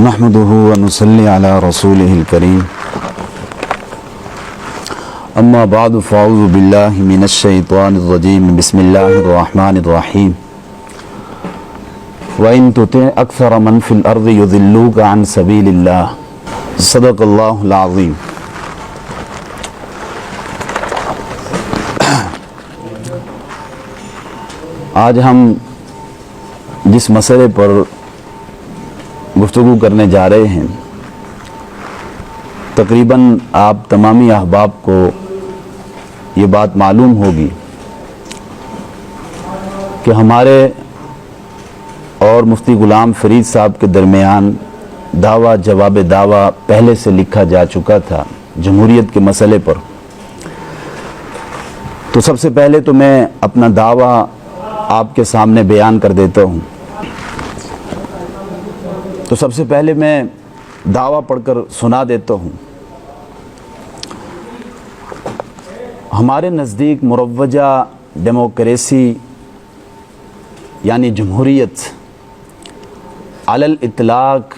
نحمده ونصلي على رسوله الكريم اما بعد فاعوذ بالله من الشيطان الرجيم بسم الله الرحمن الرحيم وإن تطع أكثر من في الأرض يضلوك عن سبيل الله صدق الله العظيم۔ آج ہم جس مسئلے پر گفتگو کرنے جا رہے ہیں، تقریباً آپ تمامی احباب کو یہ بات معلوم ہوگی کہ ہمارے اور مفتی غلام فرید صاحب کے درمیان دعویٰ جواب دعویٰ پہلے سے لکھا جا چکا تھا جمہوریت کے مسئلے پر۔ تو سب سے پہلے تو میں اپنا دعویٰ آپ کے سامنے بیان کر دیتا ہوں۔ تو سب سے پہلے میں دعویٰ پڑھ کر سنا دیتا ہوں۔ ہمارے نزدیک مروجہ ڈیموکریسی یعنی جمہوریت علی الاطلاق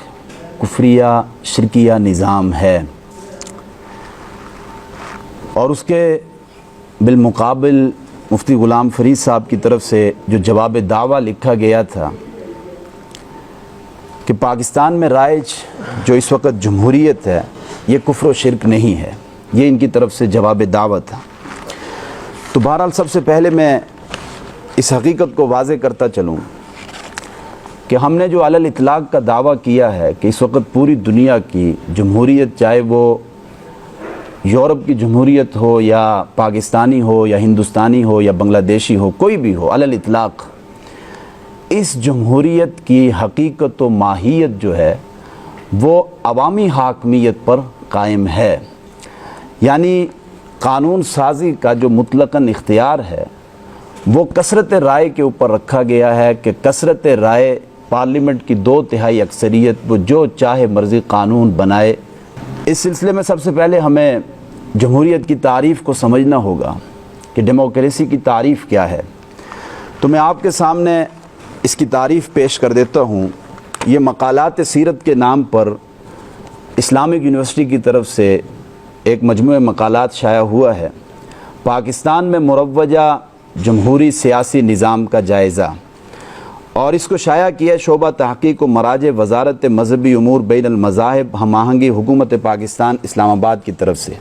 کفریہ شرکیہ نظام ہے، اور اس کے بالمقابل مفتی غلام فرید صاحب کی طرف سے جو جواب دعویٰ لکھا گیا تھا کہ پاکستان میں رائج جو اس وقت جمہوریت ہے یہ کفر و شرک نہیں ہے، یہ ان کی طرف سے جواب دعویٰ تھا۔ تو بہرحال سب سے پہلے میں اس حقیقت کو واضح کرتا چلوں کہ ہم نے جو علی الاطلاق کا دعویٰ کیا ہے کہ اس وقت پوری دنیا کی جمہوریت، چاہے وہ یورپ کی جمہوریت ہو یا پاکستانی ہو یا ہندوستانی ہو یا بنگلہ دیشی ہو، کوئی بھی ہو، علی الاطلاق اس جمہوریت کی حقیقت و ماہیت جو ہے وہ عوامی حاکمیت پر قائم ہے، یعنی قانون سازی کا جو مطلقاً اختیار ہے وہ کثرت رائے کے اوپر رکھا گیا ہے کہ کثرت رائے پارلیمنٹ کی 2/3 اکثریت وہ جو چاہے مرضی قانون بنائے۔ اس سلسلے میں سب سے پہلے ہمیں جمہوریت کی تعریف کو سمجھنا ہوگا کہ ڈیموکریسی کی تعریف کیا ہے۔ تو میں آپ کے سامنے اس کی تعریف پیش کر دیتا ہوں۔ یہ مقالات سیرت کے نام پر اسلامک یونیورسٹی کی طرف سے ایک مجموعہ مقالات شائع ہوا ہے، پاکستان میں مروجہ جمہوری سیاسی نظام کا جائزہ، اور اس کو شائع کیا شعبہ تحقیق و مراجع وزارت مذہبی امور بین المذاہب ہم آہنگی حکومت پاکستان اسلام آباد کی طرف سے۔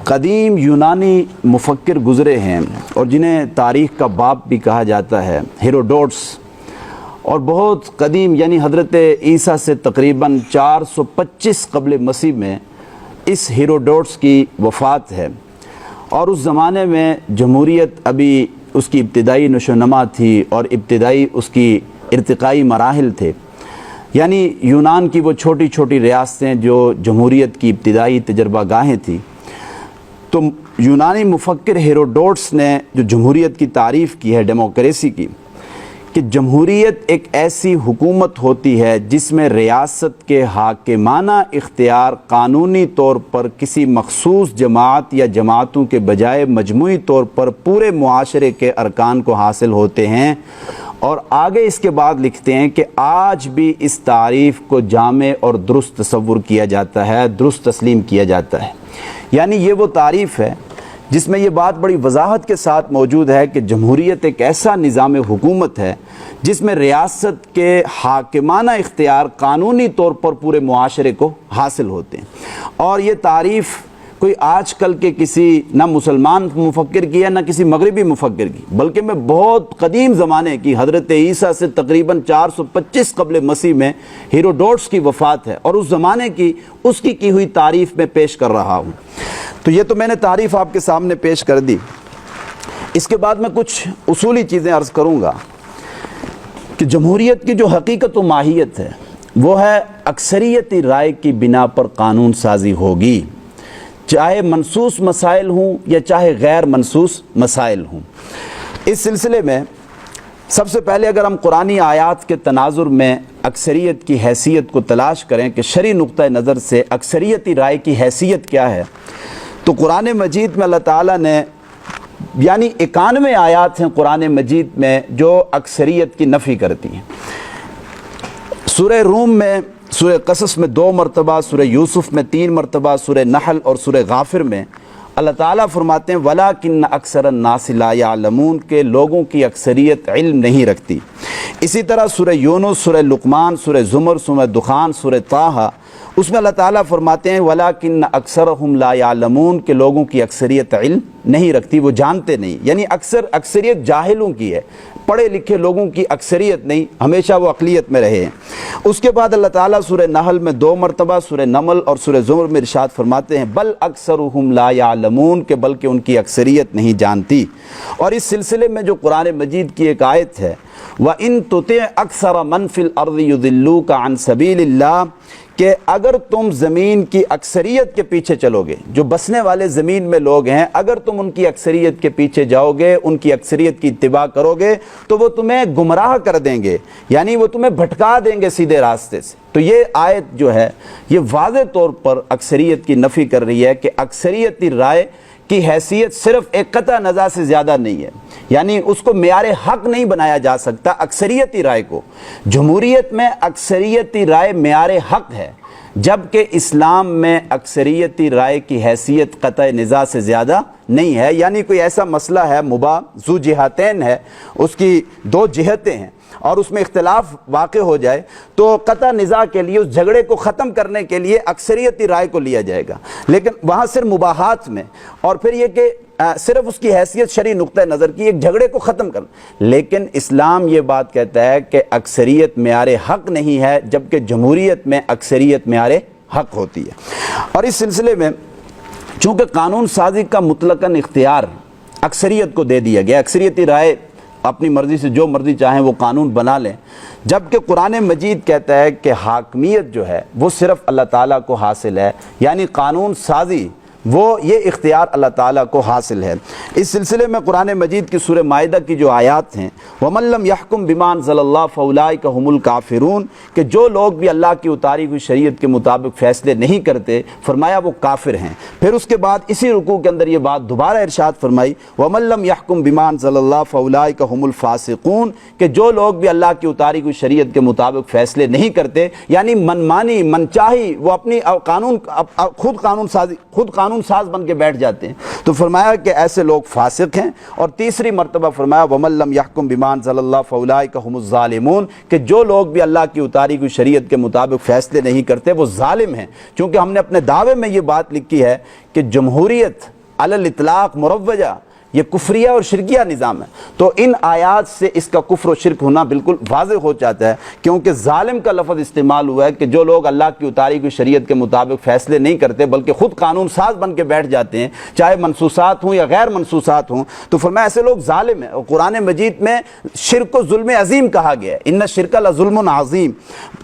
قدیم یونانی مفکر گزرے ہیں اور جنہیں تاریخ کا باپ بھی کہا جاتا ہے، ہیروڈوٹس، اور بہت قدیم یعنی حضرت عیسیٰ سے تقریباً 425 قبل مسیح میں اس ہیروڈوٹس کی وفات ہے، اور اس زمانے میں جمہوریت ابھی اس کی ابتدائی نشو و نما تھی اور ابتدائی اس کی ارتقائی مراحل تھے، یعنی یونان کی وہ چھوٹی چھوٹی ریاستیں جو جمہوریت کی ابتدائی تجربہ گاہیں تھیں۔ تو یونانی مفکر ہیروڈوٹس نے جو جمہوریت کی تعریف کی ہے ڈیموکریسی کی، کہ جمہوریت ایک ایسی حکومت ہوتی ہے جس میں ریاست کے حاکمانہ اختیار قانونی طور پر کسی مخصوص جماعت یا جماعتوں کے بجائے مجموعی طور پر پورے معاشرے کے ارکان کو حاصل ہوتے ہیں۔ اور آگے اس کے بعد لکھتے ہیں کہ آج بھی اس تعریف کو جامع اور درست تصور کیا جاتا ہے، درست تسلیم کیا جاتا ہے، یعنی یہ وہ تعریف ہے جس میں یہ بات بڑی وضاحت کے ساتھ موجود ہے کہ جمہوریت ایک ایسا نظام حکومت ہے جس میں ریاست کے حاکمانہ اختیار قانونی طور پر پورے معاشرے کو حاصل ہوتے ہیں۔ اور یہ تعریف کوئی آج کل کے کسی نہ مسلمان مفکر کی ہے نہ کسی مغربی مفکر کی، بلکہ میں بہت قدیم زمانے کی حضرت عیسیٰ سے تقریباً 425 قبل مسیح میں ہیروڈوٹس کی وفات ہے، اور اس زمانے کی اس کی ہوئی تعریف میں پیش کر رہا ہوں۔ تو یہ تو میں نے تعریف آپ کے سامنے پیش کر دی۔ اس کے بعد میں کچھ اصولی چیزیں عرض کروں گا کہ جمہوریت کی جو حقیقت و ماہیت ہے وہ ہے اکثریتی رائے کی بنا پر قانون سازی ہوگی، چاہے منصوص مسائل ہوں یا چاہے غیر منصوص مسائل ہوں۔ اس سلسلے میں سب سے پہلے اگر ہم قرآنی آیات کے تناظر میں اکثریت کی حیثیت کو تلاش کریں کہ شرعی نقطہ نظر سے اکثریتی رائے کی حیثیت کیا ہے، تو قرآن مجید میں اللہ تعالیٰ نے یعنی 91 آیات ہیں قرآن مجید میں جو اکثریت کی نفی کرتی ہیں۔ سورہ روم میں سورہ قصص میں 2 مرتبہ، سورہ یوسف میں 3 مرتبہ، سورہ نحل اور سورہ غافر میں اللہ تعالیٰ فرماتے ہیں وَلَٰكِنَّ أَكْثَرَ النَّاسِ لَا يَعْلَمُونَ کہ لوگوں کی اکثریت علم نہیں رکھتی۔ اسی طرح سورہ یونس، سورہ لقمان، سورہ زمر، سورہ دخان، سورہ طٰہٰ، اس میں اللہ تعالیٰ فرماتے ہیں وَلَٰكِنَّ أَكْثَرَهُمْ لَا يَعْلَمُونَ کہ لوگوں کی اکثریت علم نہیں رکھتی، وہ جانتے نہیں، یعنی اکثریت جاہلوں کی ہے، پڑھے لکھے لوگوں کی اکثریت نہیں، ہمیشہ وہ اقلیت میں رہے ہیں۔ اس کے بعد اللہ تعالیٰ سورہ نحل میں 2 مرتبہ، سورہ نمل اور سورہ زمر میں ارشاد فرماتے ہیں بل اکثرهم لا يعلمون کہ بلکہ ان کی اکثریت نہیں جانتی۔ اور اس سلسلے میں جو قرآن مجید کی ایک آیت ہے وَإِن تُطِعْ أَكْثَرَ مَنْ فِي الْأَرْضِ يُضِلُّوكَ عَنْ سَبِيلِ اللَّهِ کہ اگر تم زمین کی اکثریت کے پیچھے چلو گے، جو بسنے والے زمین میں لوگ ہیں، اگر تم ان کی اکثریت کے پیچھے جاؤ گے، ان کی اکثریت کی اتباع کرو گے تو وہ تمہیں گمراہ کر دیں گے، یعنی وہ تمہیں بھٹکا دیں گے سیدھے راستے سے۔ تو یہ آیت جو ہے یہ واضح طور پر اکثریت کی نفی کر رہی ہے کہ اکثریتی رائے کی حیثیت صرف ایک قطع نزاع سے زیادہ نہیں ہے، یعنی اس کو معیار حق نہیں بنایا جا سکتا اکثریتی رائے کو۔ جمہوریت میں اکثریتی رائے معیار حق ہے، جبکہ اسلام میں اکثریتی رائے کی حیثیت قطع نزاع سے زیادہ نہیں ہے، یعنی کوئی ایسا مسئلہ ہے مباح ذو جہتین ہے، اس کی 2 جہتیں ہیں اور اس میں اختلاف واقع ہو جائے تو قطع نزاع کے لیے اس جھگڑے کو ختم کرنے کے لیے اکثریتی رائے کو لیا جائے گا، لیکن وہاں صرف مباحات میں، اور پھر یہ کہ صرف اس کی حیثیت شرعی نقطہ نظر کی ایک جھگڑے کو ختم کرنا۔ لیکن اسلام یہ بات کہتا ہے کہ اکثریت معیار حق نہیں ہے، جبکہ جمہوریت میں اکثریت معیار حق ہوتی ہے۔ اور اس سلسلے میں چونکہ قانون سازی کا مطلقاً اختیار اکثریت کو دے دیا گیا، اکثریتی رائے اپنی مرضی سے جو مرضی چاہیں وہ قانون بنا لیں، جبکہ قرآن مجید کہتا ہے کہ حاکمیت جو ہے وہ صرف اللہ تعالیٰ کو حاصل ہے، یعنی قانون سازی وہ یہ اختیار اللہ تعالیٰ کو حاصل ہے۔ اس سلسلے میں قرآن مجید کی سورہ مائدہ کی جو آیات ہیں وَمَن لَّمْ يَحْكُم بِمَا أَنزَلَ اللَّهُ فَأُولَٰئِكَ هُمُ الْكَافِرُونَ کہ جو لوگ بھی اللہ کی اتاری ہوئی شریعت کے مطابق فیصلے نہیں کرتے، فرمایا وہ کافر ہیں۔ پھر اس کے بعد اسی رکوع کے اندر یہ بات دوبارہ ارشاد فرمائی وَمَن لَّمْ يَحْكُم بِمَا أَنزَلَ اللَّهُ فَأُولَٰئِكَ هُمُ الْفَاسِقُونَ کہ جو لوگ بھی اللہ کی اتاری ہوئی شریعت کے مطابق فیصلے نہیں کرتے، یعنی منمانی منچاہی وہ اپنی خود قانون ساز بن کے بیٹھ جاتے ہیں، تو فرمایا کہ ایسے لوگ فاسق ہیں۔ اور تیسری مرتبہ فرمایا وَمَن لَّمْ يَحْكُم بِمَا أَنزَلَ اللَّهُ فَأُولَٰئِكَ هُمُ الظَّالِمُونَ کہ جو لوگ بھی اللہ کی اتاری ہوئی شریعت کے مطابق فیصلے نہیں کرتے وہ ظالم ہیں۔ چونکہ ہم نے اپنے دعوے میں یہ بات لکھی ہے کہ جمہوریت علی الاطلاق مروجہ یہ کفریہ اور شرکیہ نظام ہے، تو ان آیات سے اس کا کفر و شرک ہونا بالکل واضح ہو جاتا ہے، کیونکہ ظالم کا لفظ استعمال ہوا ہے کہ جو لوگ اللہ کی اتاری ہوئی شریعت کے مطابق فیصلے نہیں کرتے بلکہ خود قانون ساز بن کے بیٹھ جاتے ہیں، چاہے منصوصات ہوں یا غیر منصوصات ہوں، تو فرمایا ایسے لوگ ظالم ہیں۔ اور قرآن مجید میں شرک کو ظلم عظیم کہا گیا ہے، ان الشرک لظلم عظیم۔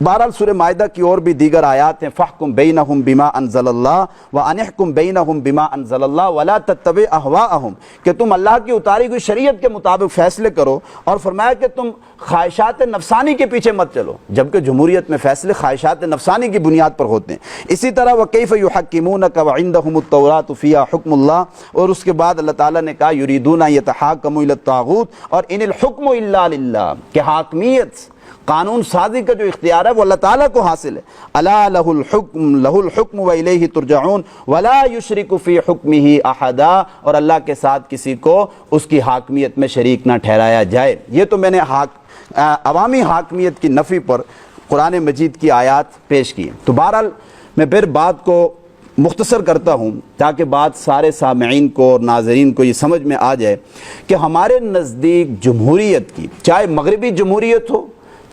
بہرحال سورہ مائدہ کی اور بھی دیگر آیات ہیں فاحکم بینہم بما انزل اللہ وان احکم بینہم بما انزل اللہ ولا تتبع اہواءہم کہ تم اللہ کی اتاری ہوئی شریعت کے مطابق فیصلے کرو، اور فرمایا کہ تم خواہشات نفسانی کے پیچھے مت چلو، جبکہ جمہوریت میں فیصلے خواہشات نفسانی کی بنیاد پر ہوتے ہیں۔ اسی طرح وَكَيْفَ يُحَكِّمُونَكَ وَعِندَهُمُ التَّوْرَاةُ فِيهَا حُكْمُ اللَّهِ اور اس کے بعد اللہ تعالیٰ نے کہا يُرِيدُونَ أَن يَتَحَاكَمُوا إِلَى الطَّاغُوتِ اور إِنِ الْحُكْمُ إِلَّا لِلَّهِ کہ حاکمیت قانون سازی کا جو اختیار ہے وہ اللہ تعالیٰ کو حاصل ہے۔ الا لہ الحکم وإلیہ ترجعون ولا یشرک فی حکمہ احدا اور اللہ کے ساتھ کسی کو اس کی حاکمیت میں شریک نہ ٹھہرایا جائے۔ یہ تو میں نے عوامی حاکمیت کی نفی پر قرآن مجید کی آیات پیش کی۔ تو بہرحال میں پھر بات کو مختصر کرتا ہوں تاکہ بات سارے سامعین کو اور ناظرین کو یہ سمجھ میں آ جائے کہ ہمارے نزدیک جمہوریت کی، چاہے مغربی جمہوریت ہو،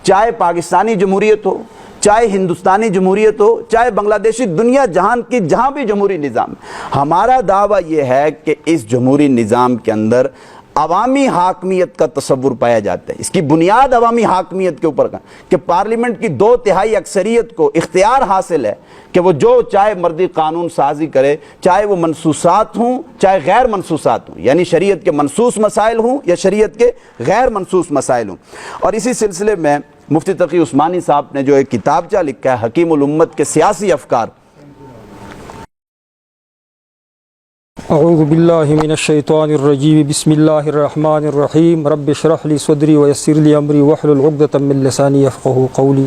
چاہے پاکستانی جمہوریت ہو، چاہے ہندوستانی جمہوریت ہو، چاہے بنگلہ دیشی، دنیا جہان کی جہاں بھی جمہوری نظام، ہمارا دعویٰ یہ ہے کہ اس جمہوری نظام کے اندر عوامی حاکمیت کا تصور پایا جاتا ہے۔ اس کی بنیاد عوامی حاکمیت کے اوپر کہ پارلیمنٹ کی 2/3 اکثریت کو اختیار حاصل ہے کہ وہ جو چاہے مرضی قانون سازی کرے، چاہے وہ منصوصات ہوں چاہے غیر منصوصات ہوں، یعنی شریعت کے منصوص مسائل ہوں یا شریعت کے غیر منصوص مسائل ہوں۔ اور اسی سلسلے میں مفتی تقی عثمانی صاحب نے جو ایک کتابچہ لکھا ہے حکیم الامت کے سیاسی افکار، اعوذ باللہ من الشیطان الرجیم بسم اللہ الرحمن الرحیم رب اشرح لی صدری ویسر لی امری واحلل عقدۃ من لسانی یفقہوا قولی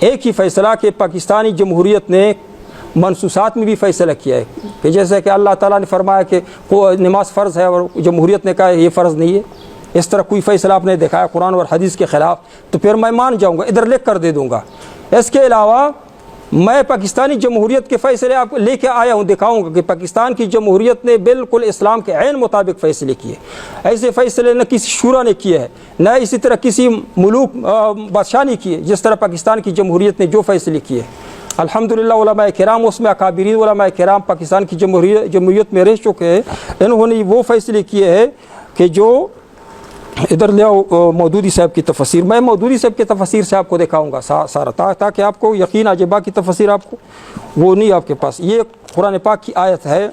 ایک ہی فیصلہ کہ پاکستانی جمہوریت نے منصوصات میں بھی فیصلہ کیا ہے کہ جیسے کہ اللہ تعالیٰ نے فرمایا کہ نماز فرض ہے اور جمہوریت نے کہا یہ فرض نہیں ہے، اس طرح کوئی فیصلہ آپ نے دکھایا قرآن اور حدیث کے خلاف تو پھر میں مان جاؤں گا، ادھر لکھ کر دے دوں گا۔ اس کے علاوہ میں پاکستانی جمہوریت کے فیصلے آپ کو لے کے آیا ہوں، دکھاؤں گا کہ پاکستان کی جمہوریت نے بالکل اسلام کے عین مطابق فیصلے کیے۔ ایسے فیصلے نہ کسی شورا نے کیے ہیں، نہ اسی طرح کسی ملوک بادشاہ نے کیے جس طرح پاکستان کی جمہوریت نے جو فیصلے کیے۔ الحمدللہ علماء کرام اس میں اکابرین علماء کرام پاکستان کی جمہوریت میں رہ چکے ہیں، انہوں نے وہ فیصلے کیے ہیں کہ جو ادھر لے آؤ مودودی صاحب کی تفسیر، میں مودودی صاحب کی تفسیر سے آپ کو دکھاؤں گا سارا تاکہ آپ کو یقین آ جائے۔ باقی تفسیر آپ کو وہ نہیں آپ کے پاس، یہ قرآن پاک کی آیت ہے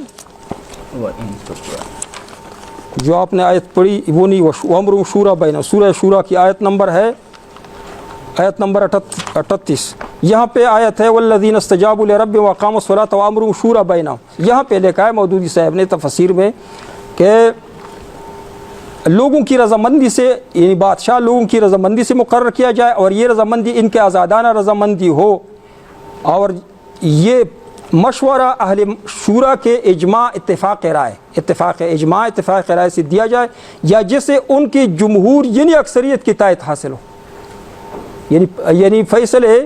جو آپ نے آیت پڑھی وہ نہیں، وہ امر شورا بینہم، سورہ شورا کی آیت نمبر ہے، آیت نمبر 38۔ یہاں پہ آیت ہے والذین استجابوا لربہم واقاموا الصلاۃ وامرهم شورا بینہم، یہاں پہ لکھا ہے مودودی صاحب نے تفسیر میں کہ لوگوں کی رضامندی سے، یعنی بادشاہ لوگوں کی رضامندی سے مقرر کیا جائے اور یہ رضامندی ان کے آزادانہ رضامندی ہو، اور یہ مشورہ اہل شورا کے اجماع اتفاق رائے سے دیا جائے، یا جسے ان کی جمہور یعنی اکثریت کی تائید حاصل ہو۔ یعنی فیصلے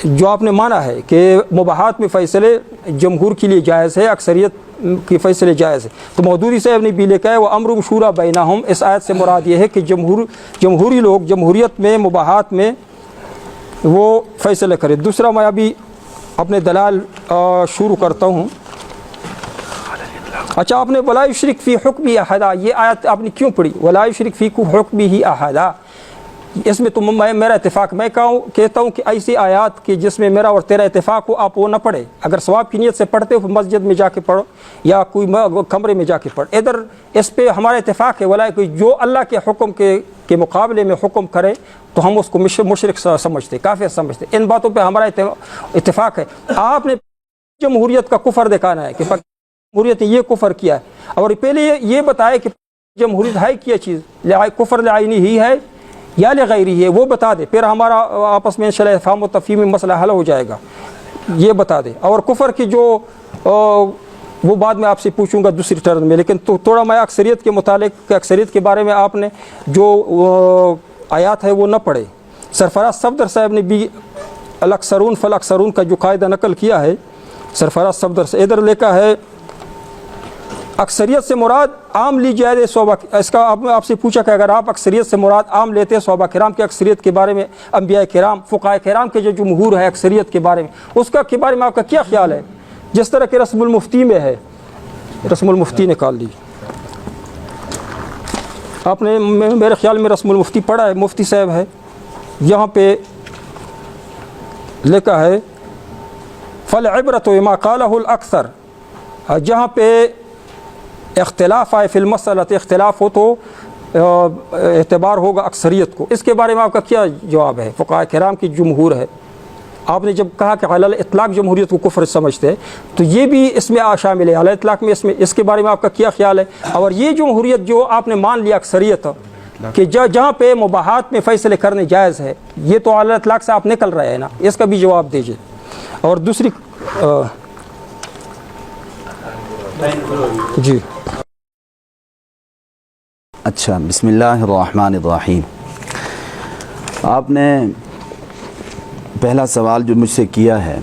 جو آپ نے مانا ہے کہ مباحات میں فیصلے جمہور کے لیے جائز ہے، اکثریت کی فیصلے جائز ہے، تو مودودی صاحب نے بھی لکھا ہے وہ امر شورا بینہم، اس آیت سے مراد یہ ہے کہ جمہوری لوگ جمہوریت میں مباحات میں وہ فیصلے کرے۔ دوسرا میں ابھی اپنے دلائل شروع کرتا ہوں۔ اچھا، آپ نے ولا یشرک فی حکمہ احدا، یہ آیت آپ نے کیوں پڑھی؟ ولا یشرک فی حکمہ احدا، اس میں تو میرا اتفاق، میں کہتا ہوں کہ ایسی آیات کہ جس میں میرا اور تیرا اتفاق ہو آپ وہ نہ پڑھے۔ اگر ثواب کی نیت سے پڑھتے ہو مسجد میں جا کے پڑھو یا کوئی کمرے میں جا کے پڑھ، ادھر اس پہ ہمارا اتفاق ہے ولا کوئی جو اللہ کے حکم کے مقابلے میں حکم کرے تو ہم اس کو مشرک سمجھتے، کافر سمجھتے، ان باتوں پہ ہمارا اتفاق ہے۔ آپ نے جمہوریت کا کفر دکھانا ہے کہ جمہوریت نے یہ کفر کیا ہے، اور پہلے یہ بتائے کہ جمہوریت ہے کیا چیز، کفر لعینی ہی ہے یا لغیری ہے، وہ بتا دے، پھر ہمارا آپس میں انشاءاللہ افہام و تفہیم میں مسئلہ حل ہو جائے گا، یہ بتا دے۔ اور کفر کی جو وہ بعد میں آپ سے پوچھوں گا دوسری ٹرن میں، لیکن تھوڑا میں اکثریت کے متعلق، اکثریت کے بارے میں آپ نے جو آیات ہے وہ نہ پڑھے۔ سرفراز صفدر صاحب نے بھی الاکثرون فالاکثرون کا جو قاعدہ نقل کیا ہے سرفراز صفدر سے، ادھر لکھا ہے اکثریت سے مراد عام لی جائے صحابہ، اس کا آپ سے پوچھا کہ اگر آپ اکثریت سے مراد عام لیتے صحابہ کرام کی اکثریت کے بارے میں، انبیاء کرام، فقہاء کرام کے جو جمہور ہے اکثریت کے بارے میں، اس کے بارے میں آپ کا کیا خیال ہے؟ جس طرح کہ رسم المفتی میں ہے، رسم المفتی نکال لی آپ نے، میرے خیال میں رسم المفتی پڑھا ہے، مفتی صاحب ہے، یہاں پہ لکھا ہے فالعبرۃ بما قالہ الاکثر، جہاں پہ اختلاف آئے فی المسئلۃ، اختلاف ہو تو اعتبار ہوگا اکثریت کو۔ اس کے بارے میں آپ کا کیا جواب ہے؟ فقہاء کرام کی جمہور ہے، آپ نے جب کہا کہ علی الاطلاق جمہوریت کو کفر سمجھتے ہیں تو یہ بھی اس میں شامل ہے، علی الاطلاق میں اس کے بارے میں آپ کا کیا خیال ہے؟ اور یہ جمہوریت جو آپ نے مان لیا اکثریت کہ جہاں پہ مباحات میں فیصلے کرنے جائز ہے، یہ تو علی الاطلاق سے آپ نکل رہے ہیں نا، اس کا بھی جواب دیجیے۔ اور دوسری جی اچھا، بسم اللہ الرحمن الرحیم۔ آپ نے پہلا سوال جو مجھ سے کیا ہے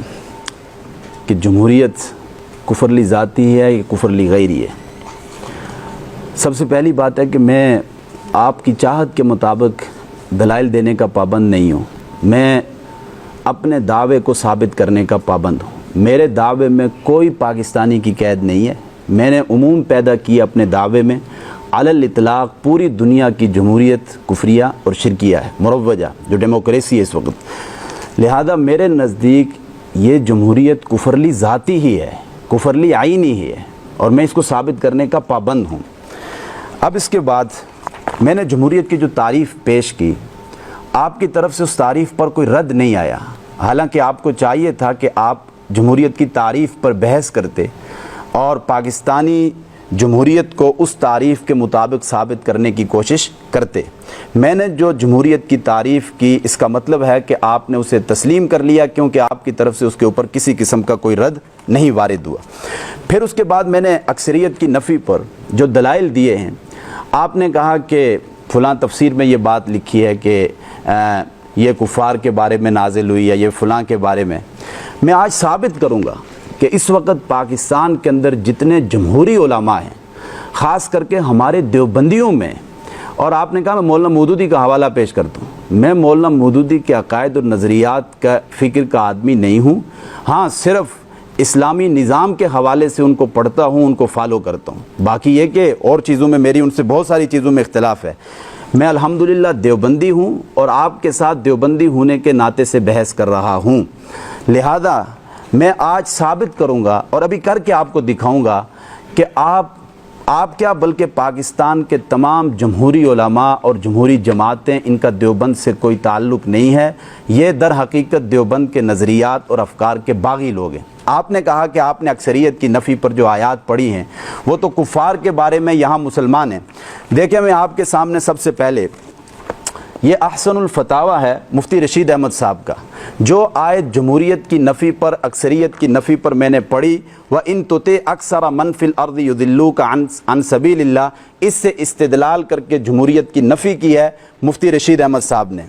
کہ جمہوریت کفر لی ذاتی ہے یا کفر لی غیری ہے، سب سے پہلی بات ہے کہ میں آپ کی چاہت کے مطابق دلائل دینے کا پابند نہیں ہوں، میں اپنے دعوے کو ثابت کرنے کا پابند ہوں۔ میرے دعوے میں کوئی پاکستانی کی قید نہیں ہے، میں نے عموم پیدا کی اپنے دعوے میں، علی الاطلاق پوری دنیا کی جمہوریت کفریہ اور شرکیہ ہے، مروجہ جو ڈیموکریسی ہے اس وقت، لہذا میرے نزدیک یہ جمہوریت کفر لی ذاتی ہی ہے، کفر لی عینی ہی ہے، اور میں اس کو ثابت کرنے کا پابند ہوں۔ اب اس کے بعد میں نے جمہوریت کی جو تعریف پیش کی، آپ کی طرف سے اس تعریف پر کوئی رد نہیں آیا، حالانکہ آپ کو چاہیے تھا کہ آپ جمہوریت کی تعریف پر بحث کرتے اور پاکستانی جمہوریت کو اس تعریف کے مطابق ثابت کرنے کی کوشش کرتے۔ میں نے جو جمہوریت کی تعریف کی، اس کا مطلب ہے کہ آپ نے اسے تسلیم کر لیا، کیونکہ آپ کی طرف سے اس کے اوپر کسی قسم کا کوئی رد نہیں وارد ہوا۔ پھر اس کے بعد میں نے اکثریت کی نفی پر جو دلائل دیے ہیں، آپ نے کہا کہ فلاں تفسیر میں یہ بات لکھی ہے کہ یہ کفار کے بارے میں نازل ہوئی، یا یہ فلاں کے بارے میں آج ثابت کروں گا کہ اس وقت پاکستان کے اندر جتنے جمہوری علماء ہیں، خاص کر کے ہمارے دیوبندیوں میں، اور آپ نے کہا میں مولانا مودودی کا حوالہ پیش کرتا ہوں، میں مولانا مودودی کے عقائد اور نظریات کا فکر کا آدمی نہیں ہوں، ہاں صرف اسلامی نظام کے حوالے سے ان کو پڑھتا ہوں، ان کو فالو کرتا ہوں، باقی یہ کہ اور چیزوں میں میری ان سے بہت ساری چیزوں میں اختلاف ہے۔ میں الحمدللہ دیوبندی ہوں اور آپ کے ساتھ دیوبندی ہونے کے ناطے سے بحث کر رہا ہوں، لہذا میں آج ثابت کروں گا اور ابھی کر کے آپ کو دکھاؤں گا کہ آپ کیا بلکہ پاکستان کے تمام جمہوری علماء اور جمہوری جماعتیں، ان کا دیوبند سے کوئی تعلق نہیں ہے، یہ در حقیقت دیوبند کے نظریات اور افکار کے باغی لوگ ہیں۔ آپ نے کہا کہ آپ نے اکثریت کی نفی پر جو آیات پڑھی ہیں وہ تو کفار کے بارے میں، یہاں مسلمان ہیں۔ دیکھیں میں آپ کے سامنے سب سے پہلے یہ احسن الفتاویٰ ہے مفتی رشید احمد صاحب کا، جو آیت جمہوریت کی نفی پر، اکثریت کی نفی پر میں نے پڑھی، وَإِن تُطِعْ أَكْثَرَ مَنْ فِي الْأَرْضِ يُضِلُّوكَ عَنْ سَبِيلِ اللَّهِ، اس سے استدلال کر کے جمہوریت کی نفی کی ہے مفتی رشید احمد صاحب نے۔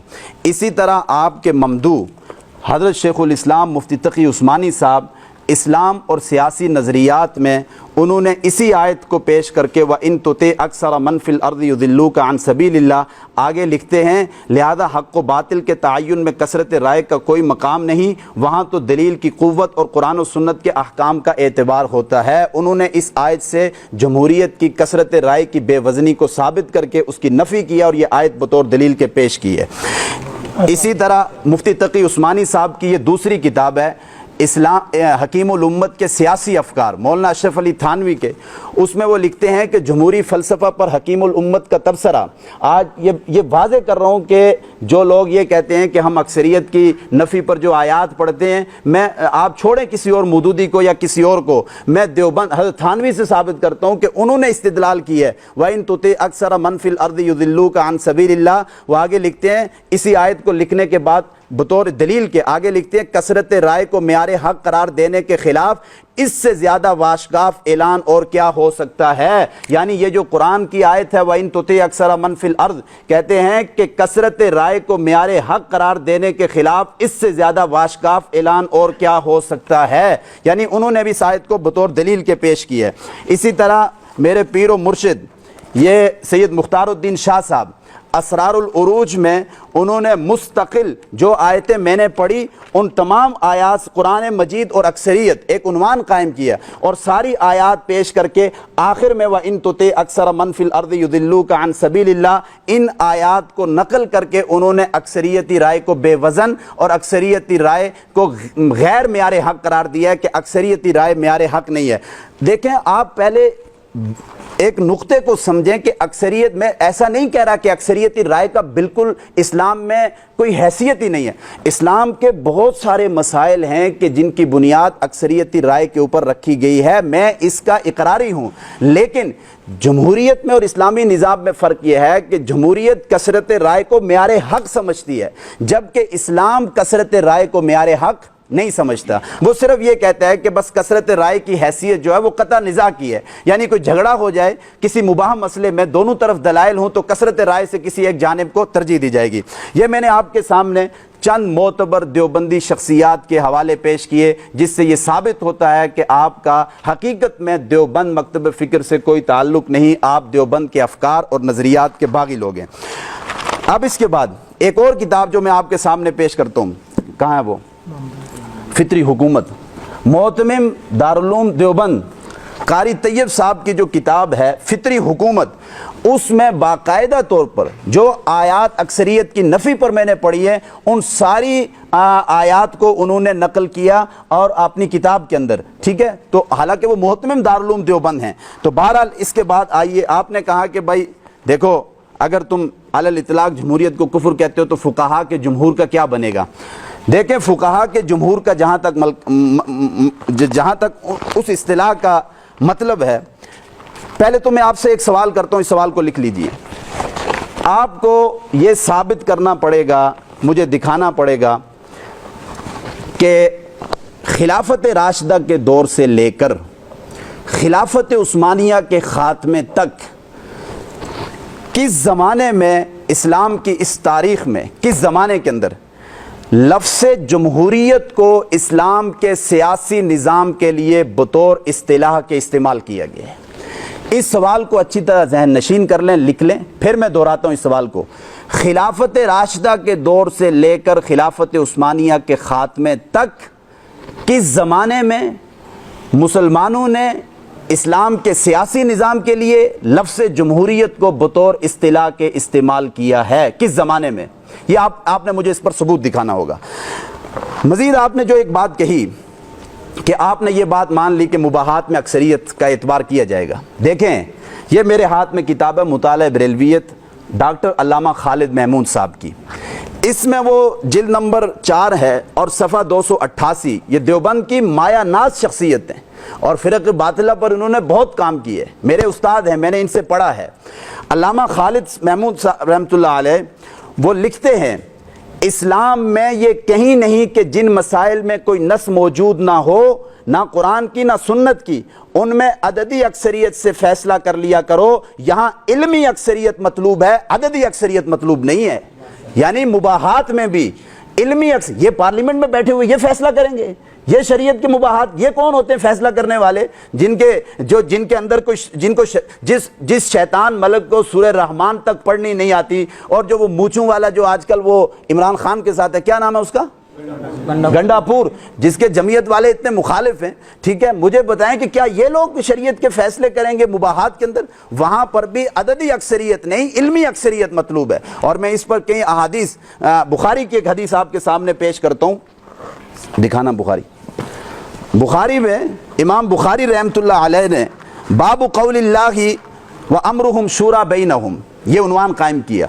اسی طرح آپ کے ممدوح حضرت شیخ الاسلام مفتی تقی عثمانی صاحب اسلام اور سیاسی نظریات میں انہوں نے اسی آیت کو پیش کر کے وَإِن تُطِعْ أَكْثَرَ مَنْ فِي الْأَرْضِ يُضِلُّوكَ عَنْ سَبِيلِ اللَّهِ آگے لکھتے ہیں لہذا حق و باطل کے تعین میں کثرت رائے کا کوئی مقام نہیں، وہاں تو دلیل کی قوت اور قرآن و سنت کے احکام کا اعتبار ہوتا ہے۔ انہوں نے اس آیت سے جمہوریت کی کثرت رائے کی بے وزنی کو ثابت کر کے اس کی نفی کیا اور یہ آیت بطور دلیل کے پیش کی ہے۔ اسی طرح مفتی تقی عثمانی صاحب کی یہ دوسری کتاب ہے اسلام حکیم الامت کے سیاسی افکار، مولانا اشرف علی تھانوی کے، اس میں وہ لکھتے ہیں کہ جمہوری فلسفہ پر حکیم الامت کا تبصرہ۔ آج یہ واضح کر رہا ہوں کہ جو لوگ یہ کہتے ہیں کہ ہم اکثریت کی نفی پر جو آیات پڑھتے ہیں، میں آپ چھوڑیں کسی اور مودودی کو یا کسی اور کو، میں دیوبند حضرت تھانوی سے ثابت کرتا ہوں کہ انہوں نے استدلال کی ہے وَإِن تُطِعْ أَكْثَرَ مَنْ فِي الْأَرْضِ يُضِلُّوكَ عَنْ سَبِيلِ اللَّهِ۔ وہ آگے لکھتے ہیں اسی آیت کو لکھنے کے بعد بطور دلیل کے آگے لکھتے ہیں کثرت رائے کو معیار حق قرار دینے کے خلاف اس سے زیادہ واشگاف اعلان اور کیا ہو سکتا ہے۔ یعنی یہ جو قرآن کی آیت ہے وَإِن تُطِعْ أَكْثَرَ مَنْ فِي الْأَرْضِ، کہتے ہیں کہ کثرت رائے کو معیار حق قرار دینے کے خلاف اس سے زیادہ واشگاف اعلان اور کیا ہو سکتا ہے، یعنی انہوں نے بھی اس آیت کو بطور دلیل کے پیش کی ہے۔ اسی طرح میرے پیر و مرشد یہ سید مختار الدین شاہ صاحب اسرار العروج میں انہوں نے مستقل جو آیتیں میں نے پڑھی ان تمام آیات قرآن مجید اور اکثریت ایک عنوان قائم کیا اور ساری آیات پیش کر کے آخر میں وَإِن تُطِعْ أَكْثَرَ مَنْ فِي الْأَرْضِ يُضِلُّوكَ عَنْ سَبِيلِ اللَّهِ ان آیات کو نقل کر کے انہوں نے اکثریتی رائے کو بے وزن اور اکثریتی رائے کو غیر معیار حق قرار دیا ہے کہ اکثریتی رائے معیار حق نہیں ہے۔ دیکھیں آپ پہلے ایک نقطے کو سمجھیں کہ اکثریت میں ایسا نہیں کہہ رہا کہ اکثریتی رائے کا بالکل اسلام میں کوئی حیثیت ہی نہیں ہے۔ اسلام کے بہت سارے مسائل ہیں کہ جن کی بنیاد اکثریتی رائے کے اوپر رکھی گئی ہے، میں اس کا اقراری ہوں، لیکن جمہوریت میں اور اسلامی نظام میں فرق یہ ہے کہ جمہوریت کثرت رائے کو معیار حق سمجھتی ہے، جبکہ اسلام کثرت رائے کو معیار حق نہیں سمجھتا۔ وہ صرف یہ کہتا ہے کہ بس کثرت رائے کی حیثیت جو ہے وہ قطع نزاع کی ہے، یعنی کوئی جھگڑا ہو جائے کسی مباح مسئلے میں دونوں طرف دلائل ہوں تو کثرت رائے سے کسی ایک جانب کو ترجیح دی جائے گی۔ یہ میں نے آپ کے سامنے چند معتبر دیوبندی شخصیات کے حوالے پیش کیے جس سے یہ ثابت ہوتا ہے کہ آپ کا حقیقت میں دیوبند مکتب فکر سے کوئی تعلق نہیں، آپ دیوبند کے افکار اور نظریات کے باغی لوگ ہیں۔ اب اس کے بعد ایک اور کتاب جو میں آپ کے سامنے پیش کرتا ہوں، کہاں ہے وہ؟ فطری حکومت، معتمم دارالعلوم دیوبند قاری طیب صاحب کی جو کتاب ہے فطری حکومت، اس میں باقاعدہ طور پر جو آیات اکثریت کی نفی پر میں نے پڑھی ہے ان ساری آیات کو انہوں نے نقل کیا اور اپنی کتاب کے اندر، ٹھیک ہے، تو حالانکہ وہ معتمم دارالعلوم دیوبند ہیں۔ تو بہرحال اس کے بعد آئیے، آپ نے کہا کہ بھائی دیکھو اگر تم علی الاطلاق جمہوریت کو کفر کہتے ہو تو فقہا کے جمہور کا کیا بنے گا؟ دیکھیں فقہا کے جمہور کا جہاں تک اس اصطلاح کا مطلب ہے، پہلے تو میں آپ سے ایک سوال کرتا ہوں, اس سوال کو لکھ لیجئے. آپ کو یہ ثابت کرنا پڑے گا, مجھے دکھانا پڑے گا کہ خلافت راشدہ کے دور سے لے کر خلافت عثمانیہ کے خاتمے تک کس زمانے میں, اسلام کی اس تاریخ میں کس زمانے کے اندر لفظ جمہوریت کو اسلام کے سیاسی نظام کے لیے بطور اصطلاح کے استعمال کیا گیا ہے. اس سوال کو اچھی طرح ذہن نشین کر لیں, لکھ لیں. پھر میں دہراتا ہوں اس سوال کو. خلافت راشدہ کے دور سے لے کر خلافت عثمانیہ کے خاتمے تک کس زمانے میں مسلمانوں نے اسلام کے سیاسی نظام کے لیے لفظ جمہوریت کو بطور اصطلاح کے استعمال کیا ہے, کس زمانے میں؟ یہ آپ نے مجھے اس پر ثبوت دکھانا ہوگا. مزید آپ نے جو ایک بات کہی کہ آپ نے یہ بات مان لی کہ مباحات میں اکثریت کا اعتبار کیا جائے گا. دیکھیں, یہ میرے ہاتھ میں کتاب ہے مطالعہ بریلویت ڈاکٹر علامہ خالد محمود صاحب کی. اس میں وہ جلد نمبر 4 ہے اور صفحہ 288. یہ دیوبند کی مایا ناز شخصیت ہیں اور فرق باطلہ پر انہوں نے بہت کام کیے. میرے استاد ہیں, میں نے ان سے پڑھا ہے. علامہ خالد محمود رحمۃ اللہ علیہ وہ لکھتے ہیں, اسلام میں یہ کہیں نہیں کہ جن مسائل میں کوئی نص موجود نہ ہو, نہ قرآن کی نہ سنت کی, ان میں عددی اکثریت سے فیصلہ کر لیا کرو. یہاں علمی اکثریت مطلوب ہے, عددی اکثریت مطلوب نہیں ہے. یعنی مباحات میں بھی علمی یہ پارلیمنٹ میں بیٹھے ہوئے یہ فیصلہ کریں گے, یہ شریعت کے مباحات, یہ کون ہوتے ہیں فیصلہ کرنے والے؟ جن کے اندر جس شیطان ملک کو سورہ رحمان تک پڑھنی نہیں آتی, اور جو وہ موچوں والا جو آج کل وہ عمران خان کے ساتھ ہے, کیا نام ہے اس کا, گنڈا پور, جس کے جمعیت والے اتنے مخالف ہیں. ٹھیک ہے, مجھے بتائیں کہ کیا یہ لوگ شریعت کے فیصلے کریں گے مباحات کے اندر؟ وہاں پر بھی عددی اکثریت نہیں, علمی اکثریت مطلوب ہے. اور میں اس پر کئی احادیث, بخاری کی ایک حدیث آپ کے سامنے پیش کرتا ہوں, دکھانا. بخاری میں امام بخاری رحمۃ اللہ علیہ نے باب قول اللہ و امرہم شورا بینہم یہ عنوان قائم کیا.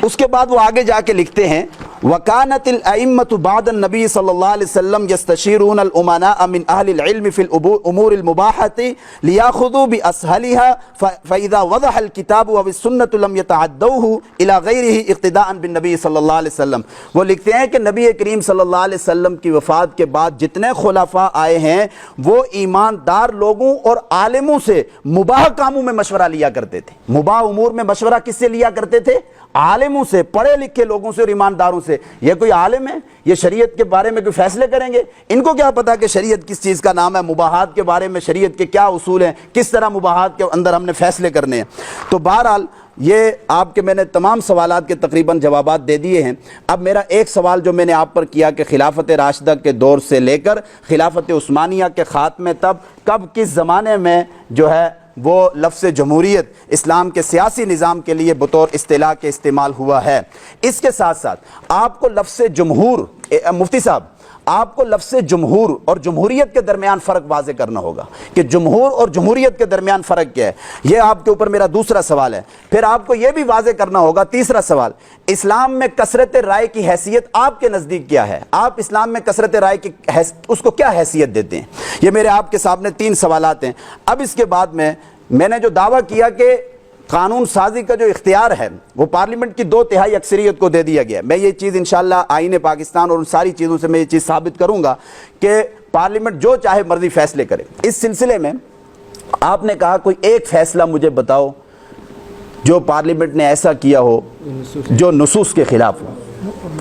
اس کے بعد وہ آگے جا کے لکھتے ہیں, وَكَانَتِ الْأَئِمَّةُ بَعْدَ النَّبِيِّ صلی اللہ علیہ وسلم يَسْتَشِيرُونَ الْأُمَنَاءَ مِنْ أَهْلِ الْعِلْمِ فِي الْأُمُورِ الْمُبَاحَةِ لِيَأْخُذُوا بِأَسْهَلِهَا فَإِذَا وَضَحَ الْكِتَابُ وَالسُّنَّةُ لَمْ يَتَعَدَّوْهُ إِلَى غَيْرِهِ اقتداءً بِالنَّبِيِّ صلی اللہ علیہ وسلم. وہ لکھتے ہیں کہ نبی کریم صلی اللہ علیہ وسلم کی وفات کے بعد جتنے خلفاء آئے ہیں وہ ایماندار لوگوں اور عالموں سے مباح کاموں میں مشورہ لیا کرتے تھے. مباح امور میں مشورہ کس سے لیا کرتے تھے؟ عالموں سے, پڑھے لکھے لوگوں سے اور ایمانداروں سے. یہ کوئی عالم ہے, یہ شریعت کے بارے میں کوئی فیصلے کریں گے؟ ان کو کیا پتا کہ شریعت کس چیز کا نام ہے؟ مباحات کے بارے میں شریعت کے کیا اصول ہیں, کس طرح مباحات کے اندر ہم نے فیصلے کرنے ہیں. تو بہرحال یہ آپ کے میں نے تمام سوالات کے تقریباً جوابات دے دیے ہیں. اب میرا ایک سوال جو میں نے آپ پر کیا کہ خلافت راشدہ کے دور سے لے کر خلافت عثمانیہ کے خاتمے تب کب کس زمانے میں جو ہے وہ لفظ جمہوریت اسلام کے سیاسی نظام کے لیے بطور اصطلاح کے استعمال ہوا ہے. اس کے ساتھ ساتھ آپ کو لفظ جمہور, مفتی صاحب آپ کو لفظ جمہور اور جمہوریت کے درمیان فرق واضح کرنا ہوگا کہ جمہور اور جمہوریت کے درمیان فرق کیا ہے. یہ آپ کے اوپر میرا دوسرا سوال ہے. پھر آپ کو یہ بھی واضح کرنا ہوگا, تیسرا سوال, اسلام میں کثرت رائے کی حیثیت آپ کے نزدیک کیا ہے؟ آپ اسلام میں کثرت رائے کی اس کو کیا حیثیت دیتے ہیں؟ یہ میرے آپ کے سامنے 3 سوالات ہیں. اب اس کے بعد میں نے جو دعویٰ کیا کہ قانون سازی کا جو اختیار ہے وہ پارلیمنٹ کی 2/3 اکثریت کو دے دیا گیا. میں یہ چیز انشاءاللہ آئین پاکستان اور ان ساری چیزوں سے میں یہ چیز ثابت کروں گا کہ پارلیمنٹ جو چاہے مرضی فیصلے کرے. اس سلسلے میں آپ نے کہا کوئی ایک فیصلہ مجھے بتاؤ جو پارلیمنٹ نے ایسا کیا ہو جو نصوص کے خلاف ہو,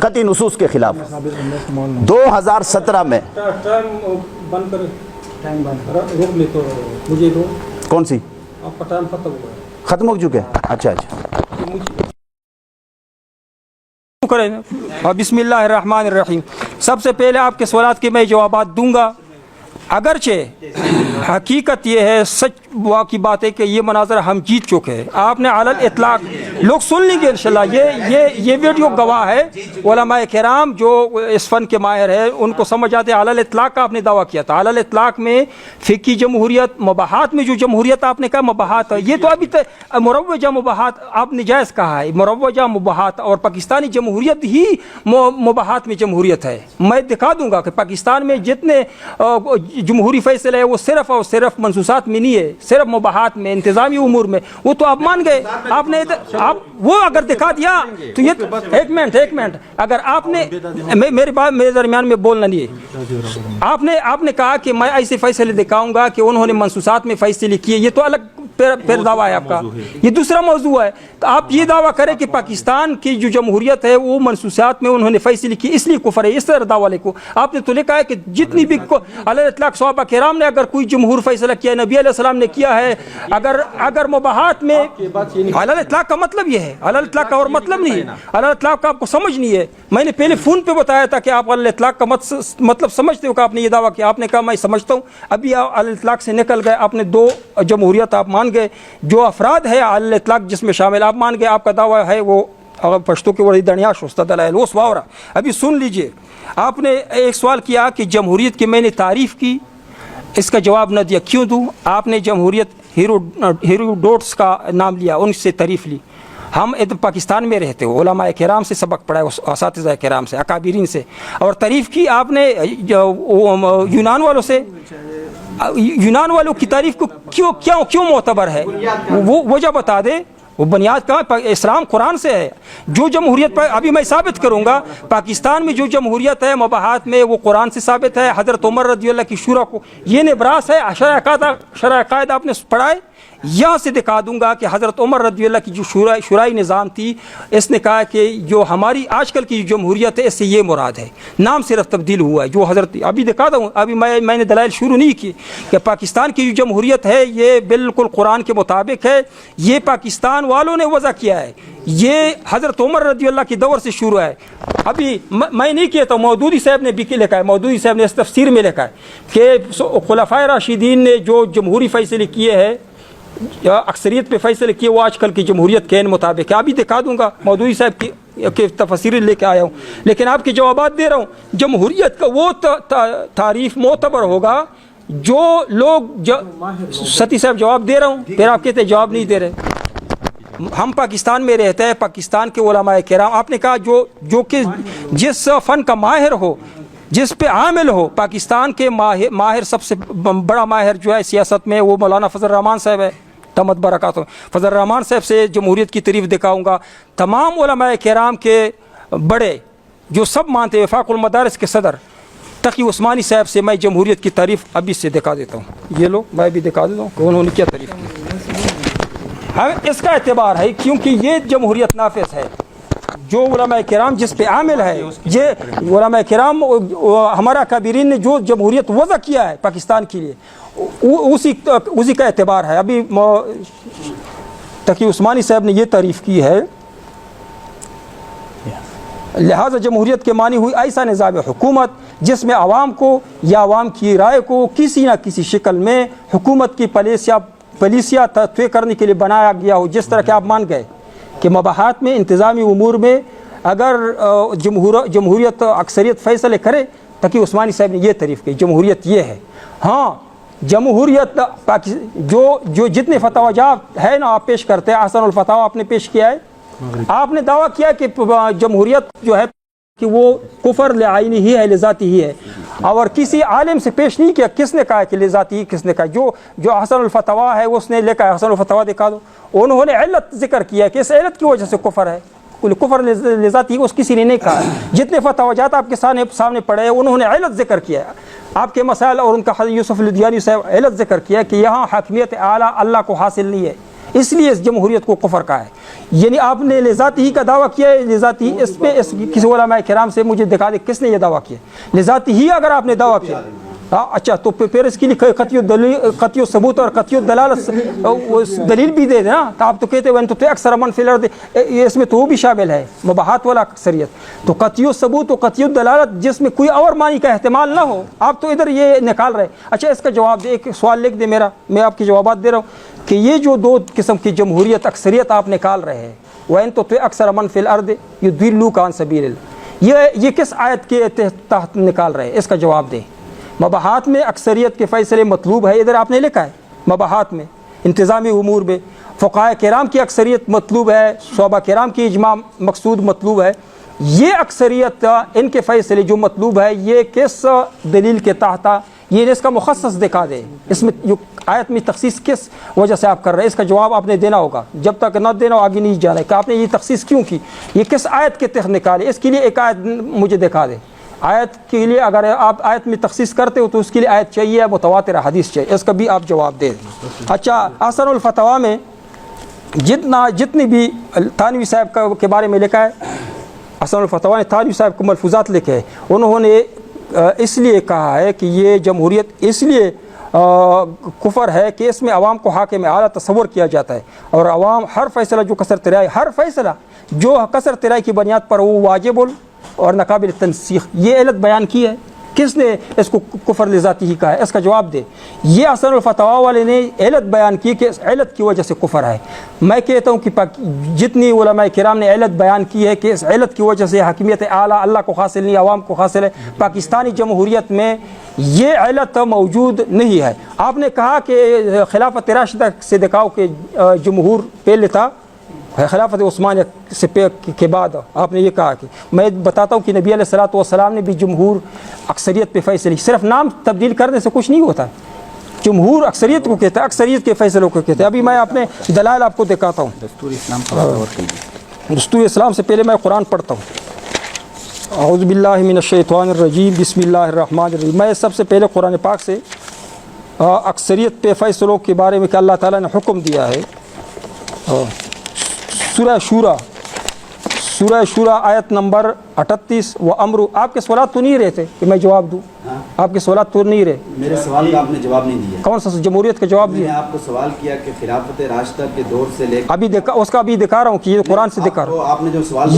قطعی نصوص کے خلاف ہو. 2017 میں کون سی ختم ہو چکے؟ اچھا. بسم اللہ الرحمن الرحیم. سب سے پہلے آپ کے سوالات کے میں جوابات دوں گا. اگرچہ حقیقت یہ ہے, سچ کی بات ہے کہ یہ مناظر ہم جیت چکے ہیں. آپ نے علی الاطلاق, لوگ سن لیں گے انشاءاللہ, یہ ویڈیو گواہ ہے. علماء کرام جو اس فن کے ماہر ہیں ان کو سمجھ آتے ہیں. علی الاطلاق کا آپ نے دعویٰ کیا تھا. علی الاطلاق میں فقہی جمہوریت, مباحات میں جو جمہوریت آپ نے کہا مباحات ہے, یہ تو ابھی مروجہ مباحات آپ نے جائز کہا ہے. مروجہ مباحات اور پاکستانی جمہوریت ہی مباحات میں جمہوریت ہے. میں دکھا دوں گا کہ پاکستان میں جتنے جمہوری فیصلہ ہے وہ صرف اور صرف منصوصات میں نہیں ہے، صرف مباحات میں، انتظامی امور میں، وہ تو آپ مان گئے. آپ نے وہ اگر دکھا دیا تو یہ ایک منٹ اگر آپ نے میری بات میرے درمیان میں بولنا نہیں ہے. آپ نے کہا کہ میں ایسے فیصلے دکھاؤں گا کہ انہوں نے منصوصات میں فیصلے کیے، یہ تو الگ پھر دعویٰ ہے آپ کا، یہ دوسرا موضوع ہے. تو آپ یہ دعویٰ کریں کہ پاکستان کی جو جمہوریت ہے وہ منصوصات میں انہوں نے فیصلے کیے اس لیے کفر ہے، اس طرح دعویٰ کو آپ نے تو لکھا ہے کہ جتنی بھی علی الاطلاق صحابہ کرام نے اگر کوئی جمہور فیصلہ کیا، نبی علیہ السلام نے کیا ہے، اگر مباحات میں علی الاطلاق کا مطلب یہ ہے، علی الاطلاق کا اور مطلب نہیں ہے، علی الاطلاق کا آپ کو سمجھ نہیں ہے. میں نے پہلے فون پہ بتایا تھا کہ آپ علی الاطلاق کا مطلب سمجھتے ہو کہ آپ نے یہ دعویٰ کیا، آپ نے کہا میں سمجھتا ہوں. ابھی آپ علی الاطلاق سے نکل گئے، آپ نے دو جمہوریت آپ مان گئے، جو افراد ہے علی الاطلاق جس میں شامل آپ مان گئے. آپ کا دعویٰ ہے وہ پشتو کے وڑی دنیا شستہ دلائل وہ سواورا. ابھی سن لیجئے، آپ نے ایک سوال کیا کہ جمہوریت کی میں نے تعریف کی، اس کا جواب نہ دیا. کیوں دوں؟ آپ نے جمہوریت ہیروڈوٹس کا نام لیا، ان سے تعریف لی. ہم پاکستان میں رہتے ہو، علماء کرام سے سبق پڑھا ہے، اساتذہ کرام سے، اکابرین سے، اور تعریف کی آپ نے یونان والوں سے. یونان والوں کی تعریف کو کیوں معتبر ہے؟ وہ وجہ بتا دے. وہ بنیاد کا اسلام قرآن سے ہے. جو جمہوریت پر ابھی میں ثابت کروں گا، پاکستان میں جو جمہوریت ہے مباحات میں وہ قرآن سے ثابت ہے. حضرت عمر رضی اللہ کی شورا کو یہ نبراس ہے. شرع عقائد آپ نے پڑھا ہے؟ یہاں سے دکھا دوں گا کہ حضرت عمر رضی اللہ کی جو شورائی نظام تھی، اس نے کہا کہ جو ہماری آج کل کی جمہوریت ہے اس سے یہ مراد ہے، نام صرف تبدیل ہوا ہے. جو حضرت ابھی دکھا دوں، ابھی میں نے دلائل شروع نہیں کی کہ پاکستان کی جو جمہوریت ہے یہ بالکل قرآن کے مطابق ہے. یہ پاکستان والوں نے وضع کیا ہے، یہ حضرت عمر رضی اللہ کے دور سے شروع ہے. ابھی میں نہیں کہتا ہوں، مودودی صاحب نے بھی لکھا ہے، مودودی صاحب نے اس تفسیر میں لکھا ہے کہ خلفائے راشدین نے جو جمہوری فیصلے کیے ہیں، اکثریت پہ فیصلے کیے، وہ آج کل کی جمہوریت کے مطابق ہے. ابھی دکھا دوں گا، مودودی صاحب کی تفسیر لے کے آیا ہوں، لیکن آپ کے جوابات دے رہا ہوں. جمہوریت کا وہ تعریف معتبر ہوگا جو لوگ ستی صاحب جواب دے رہا ہوں، پھر آپ کہتے جواب نہیں دے رہے. ہم پاکستان میں رہتے ہیں، پاکستان کے علماء کرام، آپ نے کہا جو کہ جس فن کا ماہر ہو، جس پہ عامل ہو، پاکستان کے ماہر سب سے بڑا ماہر جو ہے سیاست میں وہ مولانا فضل الرحمان صاحب ہے، تمت برکاتہ. فضل الرحمان صاحب سے جمہوریت کی تعریف دکھاؤں گا. تمام علماء کرام کے بڑے جو سب مانتے ہیں، وفاق المدارس کے صدر تقی عثمانی صاحب سے میں جمہوریت کی تعریف ابھی سے دکھا دیتا ہوں. یہ لو میں بھی دکھا دیتا ہوں کہ انہوں نے کیا تعریف کی. اس کا اعتبار ہے کیونکہ یہ جمہوریت نافذ ہے. جو علماء کرام جس پہ عامل ہے، یہ علماء کرام ہمارا کابرین نے جو جمہوریت وضع کیا ہے پاکستان کے لیے، اسی کا اعتبار ہے. ابھی تقی عثمانی صاحب نے یہ تعریف کی ہے، لہذا جمہوریت کے معنی ہوئی ایسا نظام حکومت جس میں عوام کو یا عوام کی رائے کو کسی نہ کسی شکل میں حکومت کی پالیسیاں طے کرنے کے لیے بنایا گیا ہو. جس طرح کہ آپ مان گئے کہ مباحات میں، انتظامی امور میں اگر جمہوریت اکثریت فیصلے کرے، تقی عثمانی صاحب نے یہ تعریف کی، جمہوریت یہ ہے. ہاں، جمہوریت جو جتنے فتاوی جات ہے نا آپ پیش کرتے ہیں، احسن الفتاوی آپ نے پیش کیا ہے. آپ نے دعویٰ کیا کہ جمہوریت جو ہے کہ وہ کفر لعینی ہی ہے، لذاتی ہی ہے، اور کسی عالم سے پیش نہیں کیا کس نے کہا کہ لذاتی ہی، کس نے کہا. جو احسن الفتاوی ہے اس نے لکھا ہے، احسن الفتاوی دکھا دو. انہوں نے علت ذکر کیا کہ اس علت کی وجہ سے کفر ہے. کفر لذاتی اس کسی نے نہیں کہا. جتنے فتاویات آپ کے سامنے پڑے ہیں انہوں نے علت ذکر کیا ہے. آپ کے مسائل اور ان کا حضرت یوسف لدھیانی صاحب علت ذکر کیا کہ یہاں حاکمیت اعلیٰ اللہ کو حاصل نہیں ہے، اس لیے اس جمہوریت کو کفر کہا ہے. یعنی آپ نے لذاتی ہی کا دعویٰ کیا ہے. لذاتی اس پہ کسی علماء کرام سے مجھے دکھا دے کس نے یہ دعویٰ کیا. لذاتی ہی اگر آپ نے دعویٰ کیا، اچھا تو پھر اس کے لیے قطعی ثبوت اور قطعی دلالت دلیل بھی دے دینا. تو آپ تو کہتے ہیں تو اکثر من فی الارض، اس میں تو وہ بھی شامل ہے مباحات والا اکثریت. تو قطعی ثبوت و قطعی دلالت جس میں کوئی اور معنی کا احتمال نہ ہو، آپ تو ادھر یہ نکال رہے. اچھا اس کا جواب دے، ایک سوال لکھ دے میرا، میں آپ کے جوابات دے رہا ہوں کہ یہ جو دو قسم کی جمہوریت اکثریت آپ نکال رہے ہیں، وَإِن تُطِعْ أَكْثَرَ مَن فِي الْأَرْضِ يُضِلُّوكَ عَن سَبِيلِ اللَّهِ، یہ کس آیت کے تحت نکال رہے ہیں؟ اس کا جواب دیں. مباحات میں اکثریت کے فیصلے مطلوب ہے، ادھر آپ نے لکھا ہے. مباحات میں، انتظامی امور میں فقہاء کرام کی اکثریت مطلوب ہے، صحابہ کرام کی اجماع مقصود مطلوب ہے. یہ اکثریت ان کے فیصلے جو مطلوب ہے، یہ کس دلیل کے تحت یہ اس کا مخصص دکھا دے، اس میں جو آیت میں تخصیص کس وجہ سے آپ کر رہے ہیں، اس کا جواب آپ نے دینا ہوگا، جب تک نہ دینا ہو آگے نہیں جانا ہے کہ آپ نے یہ تخصیص کیوں کی، یہ کس آیت کے تحت نکالے، اس کے لیے ایک آیت مجھے دکھا دے۔ آیت کے لیے اگر آپ آیت میں تخصیص کرتے ہو تو اس کے لیے آیت چاہیے، متواتر حدیث چاہیے، اس کا بھی آپ جواب دے دیں۔ اچھا، احسن الفتویٰ میں جتنی بھی تھانوی صاحب کے بارے میں لکھا ہے، احسن الفتویٰ نے تھانوی صاحب کو ملفوظات لکھے ہیں، انہوں نے اس لیے کہا ہے کہ یہ جمہوریت اس لیے کفر ہے کہ اس میں عوام کو حاکم اعلیٰ تصور کیا جاتا ہے، اور عوام ہر فیصلہ جو کثرت رائے، ہر فیصلہ جو کثرت رائے کی بنیاد پر وہ واجب اور ناقابل تنسیخ، یہ علت بیان کی ہے۔ کس نے اس کو کفر لذاتی ہی کہا ہے، اس کا جواب دے۔ یہ احسن الفتویٰ والے نے علت بیان کی کہ اس علت کی وجہ سے کفر ہے۔ میں کہتا ہوں کہ جتنی علماء کرام نے علت بیان کی ہے کہ اس علت کی وجہ سے حاکمیت اعلیٰ اللہ کو حاصل نہیں، عوام کو حاصل ہے، پاکستانی جمہوریت میں یہ علت موجود نہیں ہے۔ آپ نے کہا کہ خلافت راشدہ سے دکھاؤ کہ جمہور پہلے تھا، خلافت عثمانیہ سے کے بعد آپ نے یہ کہا کہ میں بتاتا ہوں کہ نبی علیہ الصلوۃ والسلام نے بھی جمہور اکثریت پہ فیصلے، صرف نام تبدیل کرنے سے کچھ نہیں ہوتا، جمہور اکثریت کو کہتا ہے، اکثریت کے فیصلوں کو کہتے ہیں۔ ابھی میں اپنے دلائل آپ کو دکھاتا ہوں۔ دستور اسلام سے پہلے میں قرآن پڑھتا ہوں۔ اعوذ باللہ من الشیطان الرجیم، بسم اللہ الرحمن الرحیم۔ میں سب سے پہلے قرآن پاک سے اکثریت پہ فیصلوں کے بارے میں کہ اللہ تعالیٰ نے حکم دیا ہے، سورہ شورا آیت نمبر 38 و امرو۔ آپ کے سوالات تو نہیں رہے تھے کہ میں جواب دوں، آپ کے سوالات تو نہیں رہے۔ میرے سوال کا آپ نے جواب نہیں دیا۔ کون سا جمہوریت کا جواب دیا؟ میں نے آپ کو سوال کیا کہ خلافت راشدہ کے دور سے لے کر ابھی اس کا ابھی دکھا رہا ہوں کہ یہ قرآن سے دکھا رہا ہوں۔ آپ نے جو سوال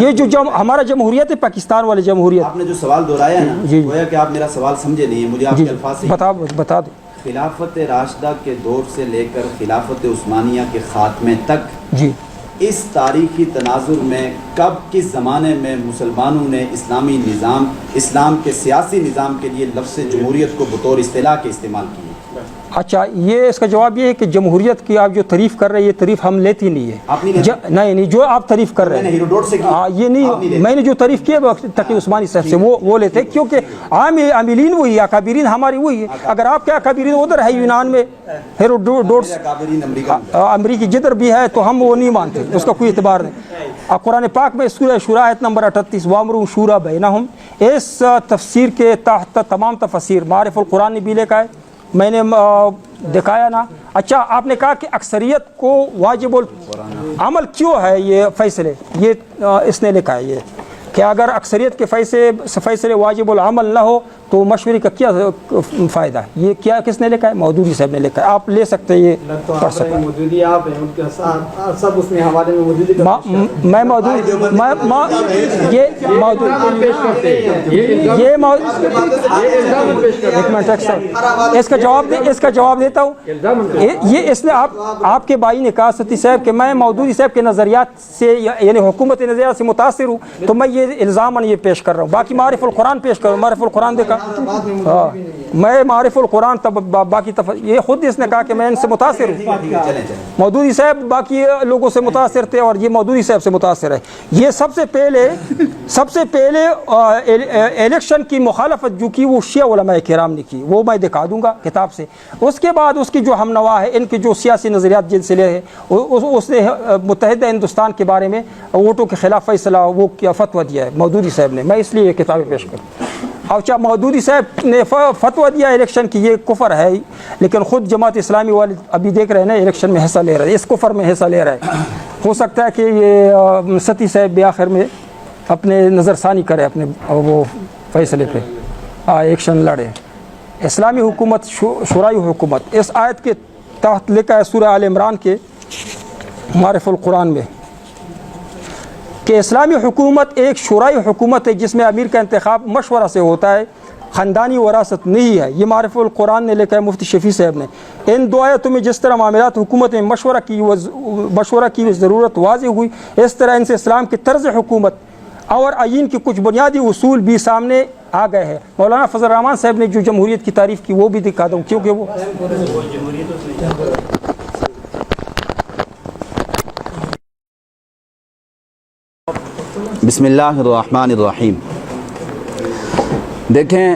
یہ جو ہمارا جمہوریت ہے، پاکستان والی جمہوریت، آپ نے جو سوال دہرایا ہے نا، گویا کہ آپ میرا سوال سمجھے نہیں ہے، مجھے آپ کے الفاظ سے بتا دیں۔ خلافت راشدہ کے دور سے لے کر خلافت عثمانیہ کے خاتمے تک جی، اس تاریخی تناظر میں کب کس زمانے میں مسلمانوں نے اسلامی نظام، اسلام کے سیاسی نظام کے لیے لفظ جمہوریت کو بطور اصطلاح کے استعمال کیے؟ اچھا، یہ اس کا جواب یہ ہے کہ جمہوریت کی آپ جو تعریف کر رہے ہیں، یہ تعریف ہم لیتی نہیں ہے۔ نہیں، جو آپ تعریف کر رہے ہیں یہ نہیں، میں نے جو تعریف کی ہے تقی عثمانی صاحب سے وہ لیتے ہیں، کیونکہ عام عاملین وہی ہے، اکابرین ہماری وہی ہے۔ اگر آپ کے اکابرین ادھر ہے یونان میں، ہیروڈوٹس امریکی جدھر بھی ہے، تو ہم وہ نہیں مانتے، اس کا کوئی اعتبار نہیں۔ قرآن پاک میں سورہ شورا آیت نمبر 38 وامروا شورا بینہم، اس تفسیر کے تحت تمام تفسیر معارف القرآن نے بھی لکھا ہے، میں نے دکھایا نا۔ اچھا، آپ نے کہا کہ اکثریت کو واجب العمل کیوں ہے یہ فیصلے، یہ اس نے لکھا ہے یہ کہ اگر اکثریت کے فیصلے واجب العمل نہ ہو تو مشورے کا کیا فائدہ ہے؟ یہ کیا کس نے لکھا ہے؟ مودودی صاحب نے لکھا ہے، آپ لے سکتے ہیں، یہ پڑھ سکتے ہیں۔ مودودی آپ ہیں، ان کے سب اس میں حوالے میں مودودی کا میں موجود اس کا جواب دیتا ہوں۔ یہ اس نے آپ کے بھائی نے کہا ستی صاحب کہ میں مودودی صاحب کے نظریات سے، یعنی حکومت نظریات سے متاثر ہوں، تو میں یہ الزاماً یہ پیش کر رہا ہوں۔ باقی معارف القرآن پیش کروں، معارف القرآن دیکھا میں، معارف القرآن تب باقی یہ خود اس نے کہا کہ میں ان سے متاثر ہوں۔ مودودی صاحب باقی لوگوں سے متاثر تھے اور یہ مودودی صاحب سے متاثر ہے۔ یہ سب سے پہلے الیکشن کی مخالفت جو کی وہ شیعہ علماء کرام نے کی، وہ میں دکھا دوں گا کتاب سے۔ اس کے بعد اس کی جو ہم نوا ہے، ان کے جو سیاسی نظریات جن سے لے ہیں، اس نے متحدہ ہندوستان کے بارے میں ووٹوں کے خلاف فیصلہ وہ کیا فتویٰ دیا ہے مودودی صاحب نے۔ میں اس لیے یہ کتابیں پیش کروں۔ اچھا، مودودی صاحب نے فتویٰ دیا الیکشن کی، یہ کفر ہے، لیکن خود جماعت اسلامی والے ابھی دیکھ رہے ہیں نا الیکشن میں حصہ لے رہے ہیں، اس کفر میں حصہ لے رہے ہیں۔ ہو سکتا ہے کہ یہ ستی صاحب بھی آخر میں اپنے نظر ثانی کرے اپنے وہ فیصلے پہ، ایکشن لڑے۔ اسلامی حکومت، شورائی حکومت، اس آیت کے تحت لکھا ہے سورہ آل عمران کے معارف القرآن میں کہ اسلامی حکومت ایک شورائی حکومت ہے جس میں امیر کا انتخاب مشورہ سے ہوتا ہے، خاندانی وراثت نہیں ہے۔ یہ معارف القرآن نے لکھا ہے مفتی شفیع صاحب نے۔ ان دو آیتوں میں جس طرح معاملات حکومت میں مشورہ کی ضرورت واضح ہوئی، اس طرح ان سے اسلام کی طرز حکومت اور آئین کے کچھ بنیادی اصول بھی سامنے آ گئے ہیں۔ مولانا فضل الرحمان صاحب نے جو جمہوریت کی تعریف کی وہ بھی دکھا دوں، کیونکہ وہ بسم اللہ الرحمن الرحیم۔ دیکھیں،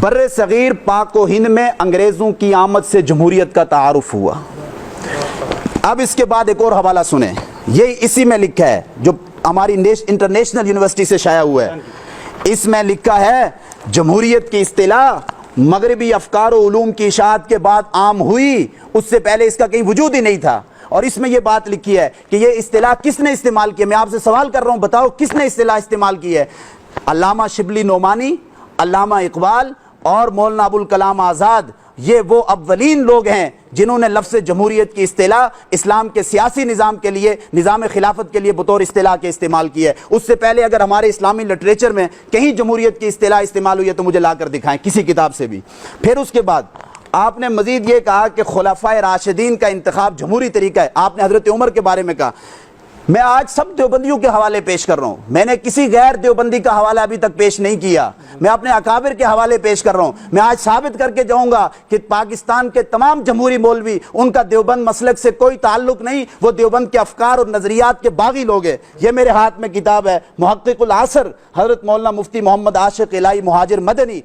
بر صغیر پاک و ہند میں انگریزوں کی آمد سے جمہوریت کا تعارف ہوا۔ اب اس کے بعد ایک اور حوالہ سنیں، یہ اسی میں لکھا ہے جو ہماری انٹرنیشنل یونیورسٹی سے شائع ہوا ہے۔ اس میں لکھا ہے جمہوریت کی اصطلاح مغربی افکار و علوم کی اشاعت کے بعد عام ہوئی، اس سے پہلے اس کا کہیں وجود ہی نہیں تھا۔ اور اس میں یہ بات لکھی ہے کہ یہ اصطلاح کس نے استعمال کی ہے، میں آپ سے سوال کر رہا ہوں، بتاؤ کس نے اصطلاح استعمال کی ہے؟ علامہ شبلی نعمانی، علامہ اقبال اور مولانا ابوالکلام آزاد، یہ وہ اولین لوگ ہیں جنہوں نے لفظ جمہوریت کی اصطلاح اسلام کے سیاسی نظام کے لیے، نظام خلافت کے لیے بطور اصطلاح کے استعمال کی ہے۔ اس سے پہلے اگر ہمارے اسلامی لٹریچر میں کہیں جمہوریت کی اصطلاح استعمال ہوئی ہے تو مجھے لا کر دکھائیں کسی کتاب سے بھی۔ پھر اس کے بعد آپ نے مزید یہ کہا کہ خلفائے راشدین کا انتخاب جمہوری طریقہ ہے، آپ نے حضرت عمر کے بارے میں کہا۔ میں آج سب دیوبندیوں کے حوالے پیش کر رہا ہوں، میں نے کسی غیر دیوبندی کا حوالہ ابھی تک پیش نہیں کیا، میں اپنے اکابر کے حوالے پیش کر رہا ہوں۔ میں آج ثابت کر کے جاؤں گا کہ پاکستان کے تمام جمہوری مولوی، ان کا دیوبند مسلک سے کوئی تعلق نہیں، وہ دیوبند کے افکار اور نظریات کے باغی لوگ ہیں۔ یہ میرے ہاتھ میں کتاب ہے محقق العصر حضرت مولانا مفتی محمد عاشق الہی مہاجر مدنی۔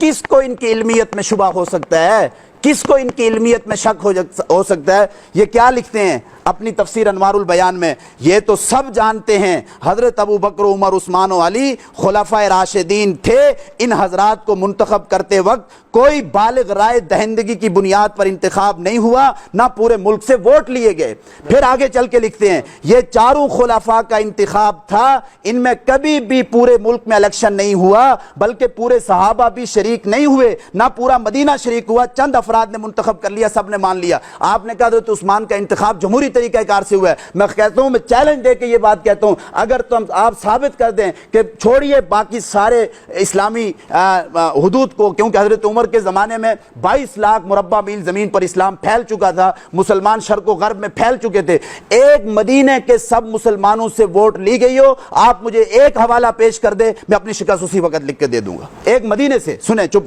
کس کو ان کی علمیت میں شبہ ہو سکتا ہے؟ کس کو ان کی علمیت میں شک ہو سکتا ہے؟ یہ کیا لکھتے ہیں اپنی تفسیر انوار البیان میں؟ یہ تو سب جانتے ہیں حضرت ابو بکر، عمر، عثمان و علی خلفائے راشدین تھے۔ ان حضرات کو منتخب کرتے وقت کوئی بالغ رائے دہندگی کی بنیاد پر انتخاب نہیں ہوا، نہ پورے ملک سے ووٹ لیے گئے۔ پھر آگے چل کے لکھتے ہیں یہ چاروں خلفاء کا انتخاب تھا، ان میں کبھی بھی پورے ملک میں الیکشن نہیں ہوا، بلکہ پورے صحابہ بھی شریک نہیں ہوئے، نہ پورا مدینہ شریک ہوا، چند افراد نے منتخب کر لیا، سب نے مان لیا۔ آپ نے کہا حضرت عثمان کا انتخاب جمہوری طریقہ کار سے ہوا ہے۔ میں کہتا ہوں، میں چیلنج دے کے یہ بات کہتا ہوں، اگر تم آپ ثابت کر دیں کہ چھوڑیے باقی سارے اسلامی حدود کو، کیونکہ حضرت عمر کے زمانے میں 22 لاکھ مربع میل زمین پر اسلام پھیل چکا تھا، مسلمان شرق و غرب میں پھیل چکے تھے، ایک مدینہ کے سب مسلمانوں سے ووٹ لی گئی ہو، آپ مجھے ایک حوالہ پیش کر دے، میں اپنی شکست اسی وقت لکھ کے دے دوں گا، ایک مدینے سے۔ سنیں چپ،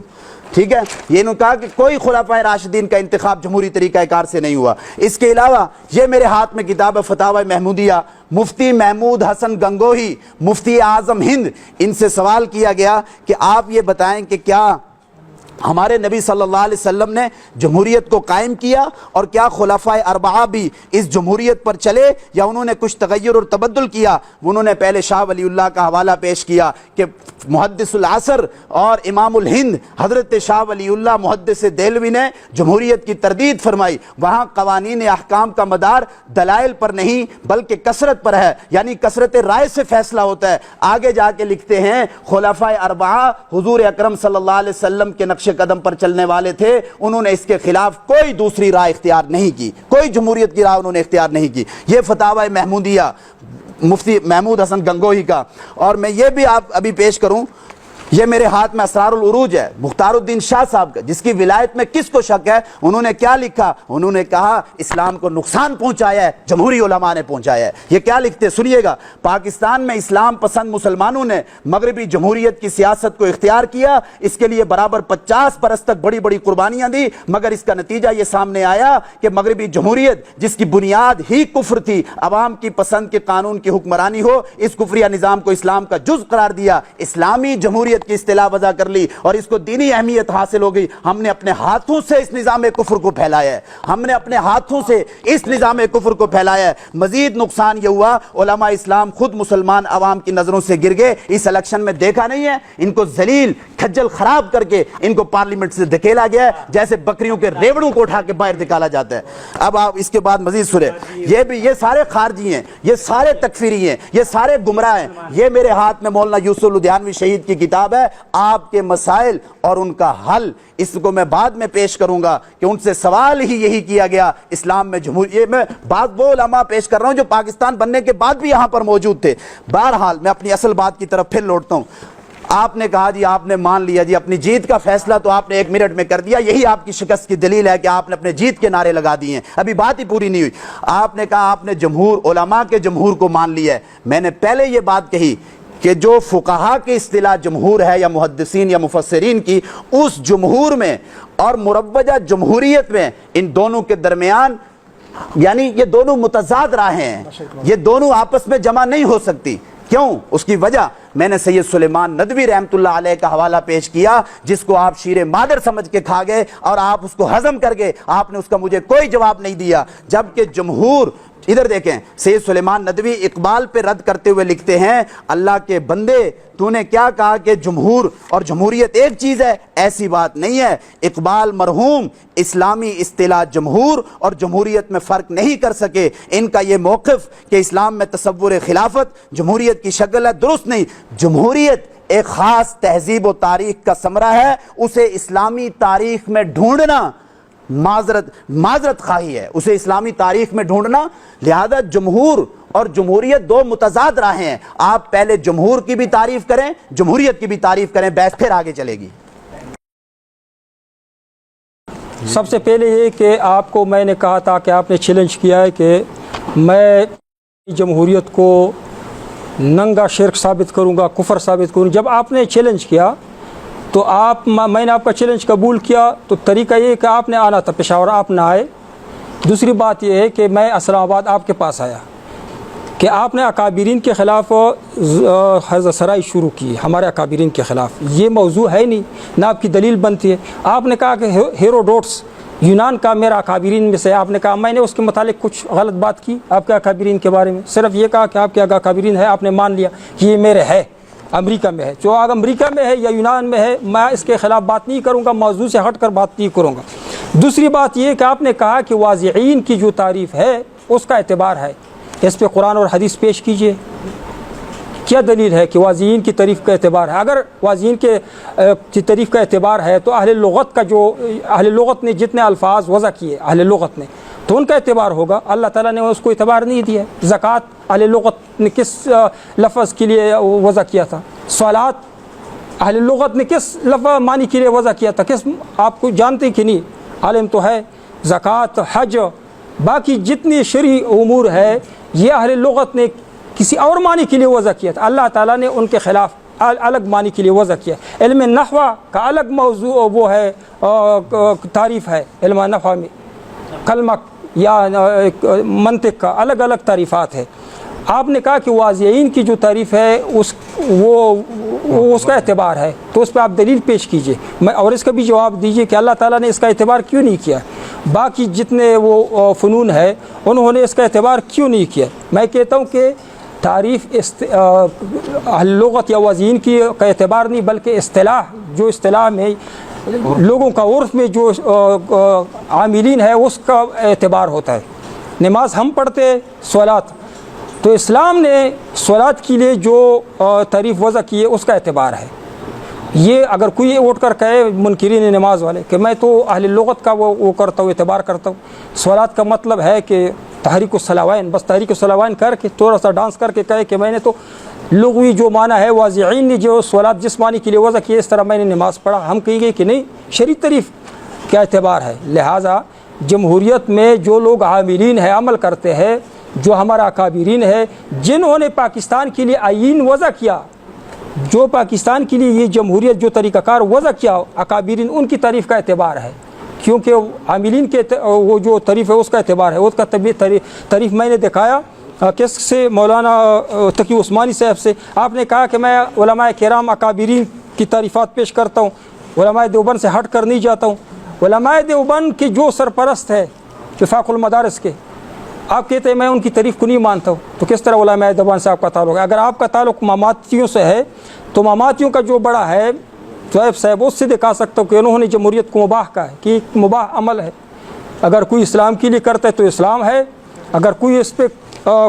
ٹھیک ہے؟ یہ انہوں نے کہا کہ کوئی خلفائے راشدین کا انتخاب جمہوری طریقہ کار سے نہیں ہوا۔ اس کے علاوہ یہ میرے ہاتھ میں کتاب ہے فتاوی محمودیہ، مفتی محمود حسن گنگوہی، مفتی اعظم ہند، ان سے سوال کیا گیا کہ آپ یہ بتائیں کہ کیا ہمارے نبی صلی اللہ علیہ وسلم نے جمہوریت کو قائم کیا، اور کیا خلفائے اربعہ بھی اس جمہوریت پر چلے یا انہوں نے کچھ تغیر اور تبدل کیا؟ انہوں نے پہلے شاہ ولی اللہ کا حوالہ پیش کیا کہ محدث العصر اور امام الہند حضرت شاہ ولی اللہ محدث دہلوی نے جمہوریت کی تردید فرمائی۔ وہاں قوانین احکام کا مدار دلائل پر نہیں بلکہ کثرت پر ہے، یعنی کثرت رائے سے فیصلہ ہوتا ہے۔ آگے جا کے لکھتے ہیں خلفائے اربعہ حضور اکرم صلی اللہ علیہ وسلم کے نقش قدم پر چلنے والے تھے، انہوں نے اس کے خلاف کوئی دوسری رائے اختیار نہیں کی، کوئی جمہوریت کی رائے انہوں نے اختیار نہیں کی۔ یہ فتاوی محمودیہ مفتی محمود حسن گنگوہی کا۔ اور میں یہ بھی آپ ابھی پیش کروں، یہ میرے ہاتھ میں اسرار العروج ہے مختار الدین شاہ صاحب کا، جس کی ولایت میں کس کو شک ہے؟ انہوں نے کیا لکھا؟ انہوں نے کہا اسلام کو نقصان پہنچایا ہے جمہوری علماء نے پہنچایا ہے۔ یہ کیا لکھتے سنیے گا، پاکستان میں اسلام پسند مسلمانوں نے مغربی جمہوریت کی سیاست کو اختیار کیا، اس کے لیے برابر 50 برس تک بڑی بڑی قربانیاں دی، مگر اس کا نتیجہ یہ سامنے آیا کہ مغربی جمہوریت جس کی بنیاد ہی کفر تھی، عوام کی پسند کے قانون کی حکمرانی ہو، اس کفریہ نظام کو اسلام کا جز قرار دیا، اسلامی جمہوریت کی اصطلاح وضع کر لی اور اس کو دینی اہمیت حاصل ہو گئی۔ ہم نے اپنے ہاتھوں سے اس نظام کفر کو پھیلایا ہے، ہم نے اپنے ہاتھوں سے اس نظام کفر کو پھیلایا ہے۔ مزید نقصان یہ ہوا علماء اسلام خود مسلمان عوام کی نظروں سے گر گئے۔ اس الیکشن میں دیکھا نہیں ہے ان کو ذلیل کھجل خراب کر کے ان کو پارلیمنٹ سے دھکیلا گیا ہے، جیسے بکریوں کے ریوڑوں کو اٹھا کے باہر نکالا جاتا ہے۔ اب آپ اس کے بعد مزید سنیں، یہ سارے خارجی ہیں، یہ سارے تکفیری ہیں، یہ سارے گمراہ ہیں۔ یہ میرے ہاتھ میں مولانا یوسف لدھیانوی شہید کی کتاب ہے آپ کے مسائل اور ان کا حل، اس کو میں بعد میں پیش کروں گا کہ ان سے سوال ہی یہی کیا گیا اسلام میں جمہوریت میں۔ بعض وہ علماء پیش کر رہا ہوں جو پاکستان بننے کے بعد بھی یہاں پر موجود تھے۔ بہرحال میں اپنی اصل بات کی طرف پھر لوٹتا ہوں۔ آپ نے کہا جی آپ نے مان لیا جی، اپنی جیت کا فیصلہ تو آپ نے 1 منٹ میں کر دیا، یہی آپ کی شکست کی دلیل ہے کہ آپ نے اپنے جیت کے نعرے لگا دیے ہیں، ابھی بات ہی پوری نہیں ہوئی۔ آپ نے کہا آپ نے جمہور علماء کے جمہور کو مان لیا ہے۔ میں نے پہلے یہ بات کہی کہ جو فقہا کی اصطلاح جمہور ہے یا محدثین یا مفسرین کی، اس جمہور میں اور مروجہ جمہوریت میں ان دونوں کے درمیان، یعنی یہ دونوں متضاد راہیں ہیں، یہ دونوں آپس میں جمع نہیں ہو سکتی۔ کیوں؟ اس کی وجہ میں نے سید سلیمان ندوی رحمۃ اللہ علیہ کا حوالہ پیش کیا، جس کو آپ شیر مادر سمجھ کے کھا گئے اور آپ اس کو ہضم کر گئے، آپ نے اس کا مجھے کوئی جواب نہیں دیا، جبکہ جمہور، ادھر دیکھیں سید سلیمان ندوی اقبال پہ رد کرتے ہوئے لکھتے ہیں، اللہ کے بندے تو نے کیا کہا کہ جمہور اور جمہوریت ایک چیز ہے؟ ایسی بات نہیں ہے۔ اقبال مرحوم اسلامی اصطلاح جمہور اور جمہوریت میں فرق نہیں کر سکے۔ ان کا یہ موقف کہ اسلام میں تصور خلافت جمہوریت کی شکل ہے، درست نہیں۔ جمہوریت ایک خاص تہذیب و تاریخ کا ثمرہ ہے، اسے اسلامی تاریخ میں ڈھونڈنا معذرت خواہی ہے، اسے اسلامی تاریخ میں ڈھونڈنا۔ لہذا جمہور اور جمہوریت دو متضاد راہیں ہیں، آپ پہلے جمہور کی بھی تعریف کریں، جمہوریت کی بھی تعریف کریں، بحث پھر آگے چلے گی۔ سب سے پہلے یہ کہ آپ کو میں نے کہا تھا کہ آپ نے چیلنج کیا ہے کہ میں جمہوریت کو ننگا شرک ثابت کروں گا، کفر ثابت کروں۔ جب آپ نے چیلنج کیا تو میں نے آپ کا چیلنج قبول کیا، تو طریقہ یہ کہ آپ نے آنا تھا پشاور، آپ نہ آئے۔ دوسری بات یہ ہے کہ میں اسلام آباد آپ کے پاس آیا کہ آپ نے اکابرین کے خلاف حضرت سرائی شروع کی، ہمارے اکابرین کے خلاف۔ یہ موضوع ہے نہیں، نہ آپ کی دلیل بنتی ہے۔ آپ نے کہا کہ ہیروڈوٹس یونان کا میرا اکابرین میں سے، آپ نے کہا میں نے اس کے متعلق کچھ غلط بات کی آپ کے اکابرین کے بارے میں، صرف یہ کہا کہ آپ کے اکابرین ہے، آپ نے مان لیا کہ یہ میرے ہے، امریکہ میں ہے۔ جو آگ امریکہ میں ہے یا یونان میں ہے، میں اس کے خلاف بات نہیں کروں گا، موضوع سے ہٹ کر بات نہیں کروں گا۔ دوسری بات یہ کہ آپ نے کہا کہ واضعین کی جو تعریف ہے اس کا اعتبار ہے، اس پہ قرآن اور حدیث پیش کیجئے۔ کیا دلیل ہے کہ واضعین کی تعریف کا اعتبار ہے؟ اگر واضعین کی تعریف کا اعتبار ہے تو اہل لغت نے جتنے الفاظ وضع کیے اہل لغت نے، تو ان کا اعتبار ہوگا۔ اللہ تعالیٰ نے اس کو اعتبار نہیں دیا۔ زکوٰۃ اہل لغت نے کس لفظ کے لیے وضع کیا تھا؟ صلات اہل لغت نے کس لفظ معنی کے لیے وضع کیا تھا؟ کس آپ کو جانتے کہ نہیں؟ عالم تو ہے۔ زکوٰۃ، حج، باقی جتنی شرعی امور ہے یہ اہل لغت نے کسی اور معنی کے لیے وضع کیا تھا، اللہ تعالیٰ نے ان کے خلاف الگ معنی کے لیے وضع کیا۔ علم نحو کا الگ موضوع وہ ہے، تعریف ہے علم نحو میں، کلمہ یا منطق کا الگ الگ تعریفات ہے۔ آپ نے کہا کہ واضعین کی جو تعریف ہے اس کا اعتبار ہے، تو اس پہ آپ دلیل پیش کیجئے اور اس کا بھی جواب دیجئے کہ اللہ تعالیٰ نے اس کا اعتبار کیوں نہیں کیا۔ باقی جتنے وہ فنون ہے انہوں نے اس کا اعتبار کیوں نہیں کیا۔ میں کہتا ہوں کہ تعریف اہل لغت یا واضعین کی کا اعتبار نہیں، بلکہ اصطلاح میں لوگوں کا عرف میں جو عاملین ہے اس کا اعتبار ہوتا ہے۔ نماز ہم پڑھتے صلات، تو اسلام نے صلات کے لیے جو تعریف وضع کی ہے اس کا اعتبار ہے۔ یہ اگر کوئی اٹھ کر کہے منکرین نماز والے کہ میں تو اہل لغت کا وہ کرتا ہوں، اعتبار کرتا ہوں، صلات کا مطلب ہے کہ تحریک الصلاوین، بس تحریک الصلاوین کر کے تھوڑا سا ڈانس کر کے کہے کہ میں نے تو لغوی جو معنی ہے واضعین نے جو صلات جس معنی کے لیے وضع کی ہے اس طرح میں نے نماز پڑھا، ہم کہیں گے کہ نہیں، شرعی تعریف کا اعتبار ہے۔ لہٰذا جمہوریت میں جو لوگ عاملین ہیں، عمل کرتے ہیں، جو ہمارا اکابرین ہے، جنہوں نے پاکستان کے لیے آئین وضع کیا، جو پاکستان کے لیے یہ جمہوریت جو طریقہ کار وضع کیا اکابرین، ان کی تعریف کا اعتبار ہے، کیونکہ عاملین کے وہ جو تعریف ہے اس کا اعتبار ہے۔ اس کا تعریف میں نے دکھایا کس سے؟ مولانا تقی عثمانی صاحب سے۔ آپ نے کہا کہ میں علماء کرام اکابرین کی تعریفات پیش کرتا ہوں، علماء دیوبند سے ہٹ کر نہیں جاتا ہوں۔ علماء دیوبند کے جو سرپرست ہے وفاق المدارس کے، آپ کہتے ہیں میں ان کی تعریف کو نہیں مانتا ہوں، تو کس طرح علماء دیوبند سے آپ کا تعلق ہے؟ اگر آپ کا تعلق ماماتیوں سے ہے تو ماماتیوں کا جو بڑا ہے صاحب اس سے دکھا سکتا ہوں کہ انہوں نے جمہوریت کو مباح کہا ہے کہ ایک مباح عمل ہے۔ اگر کوئی اسلام کے لیے کرتا ہے تو اسلام ہے، اگر کوئی اس پہ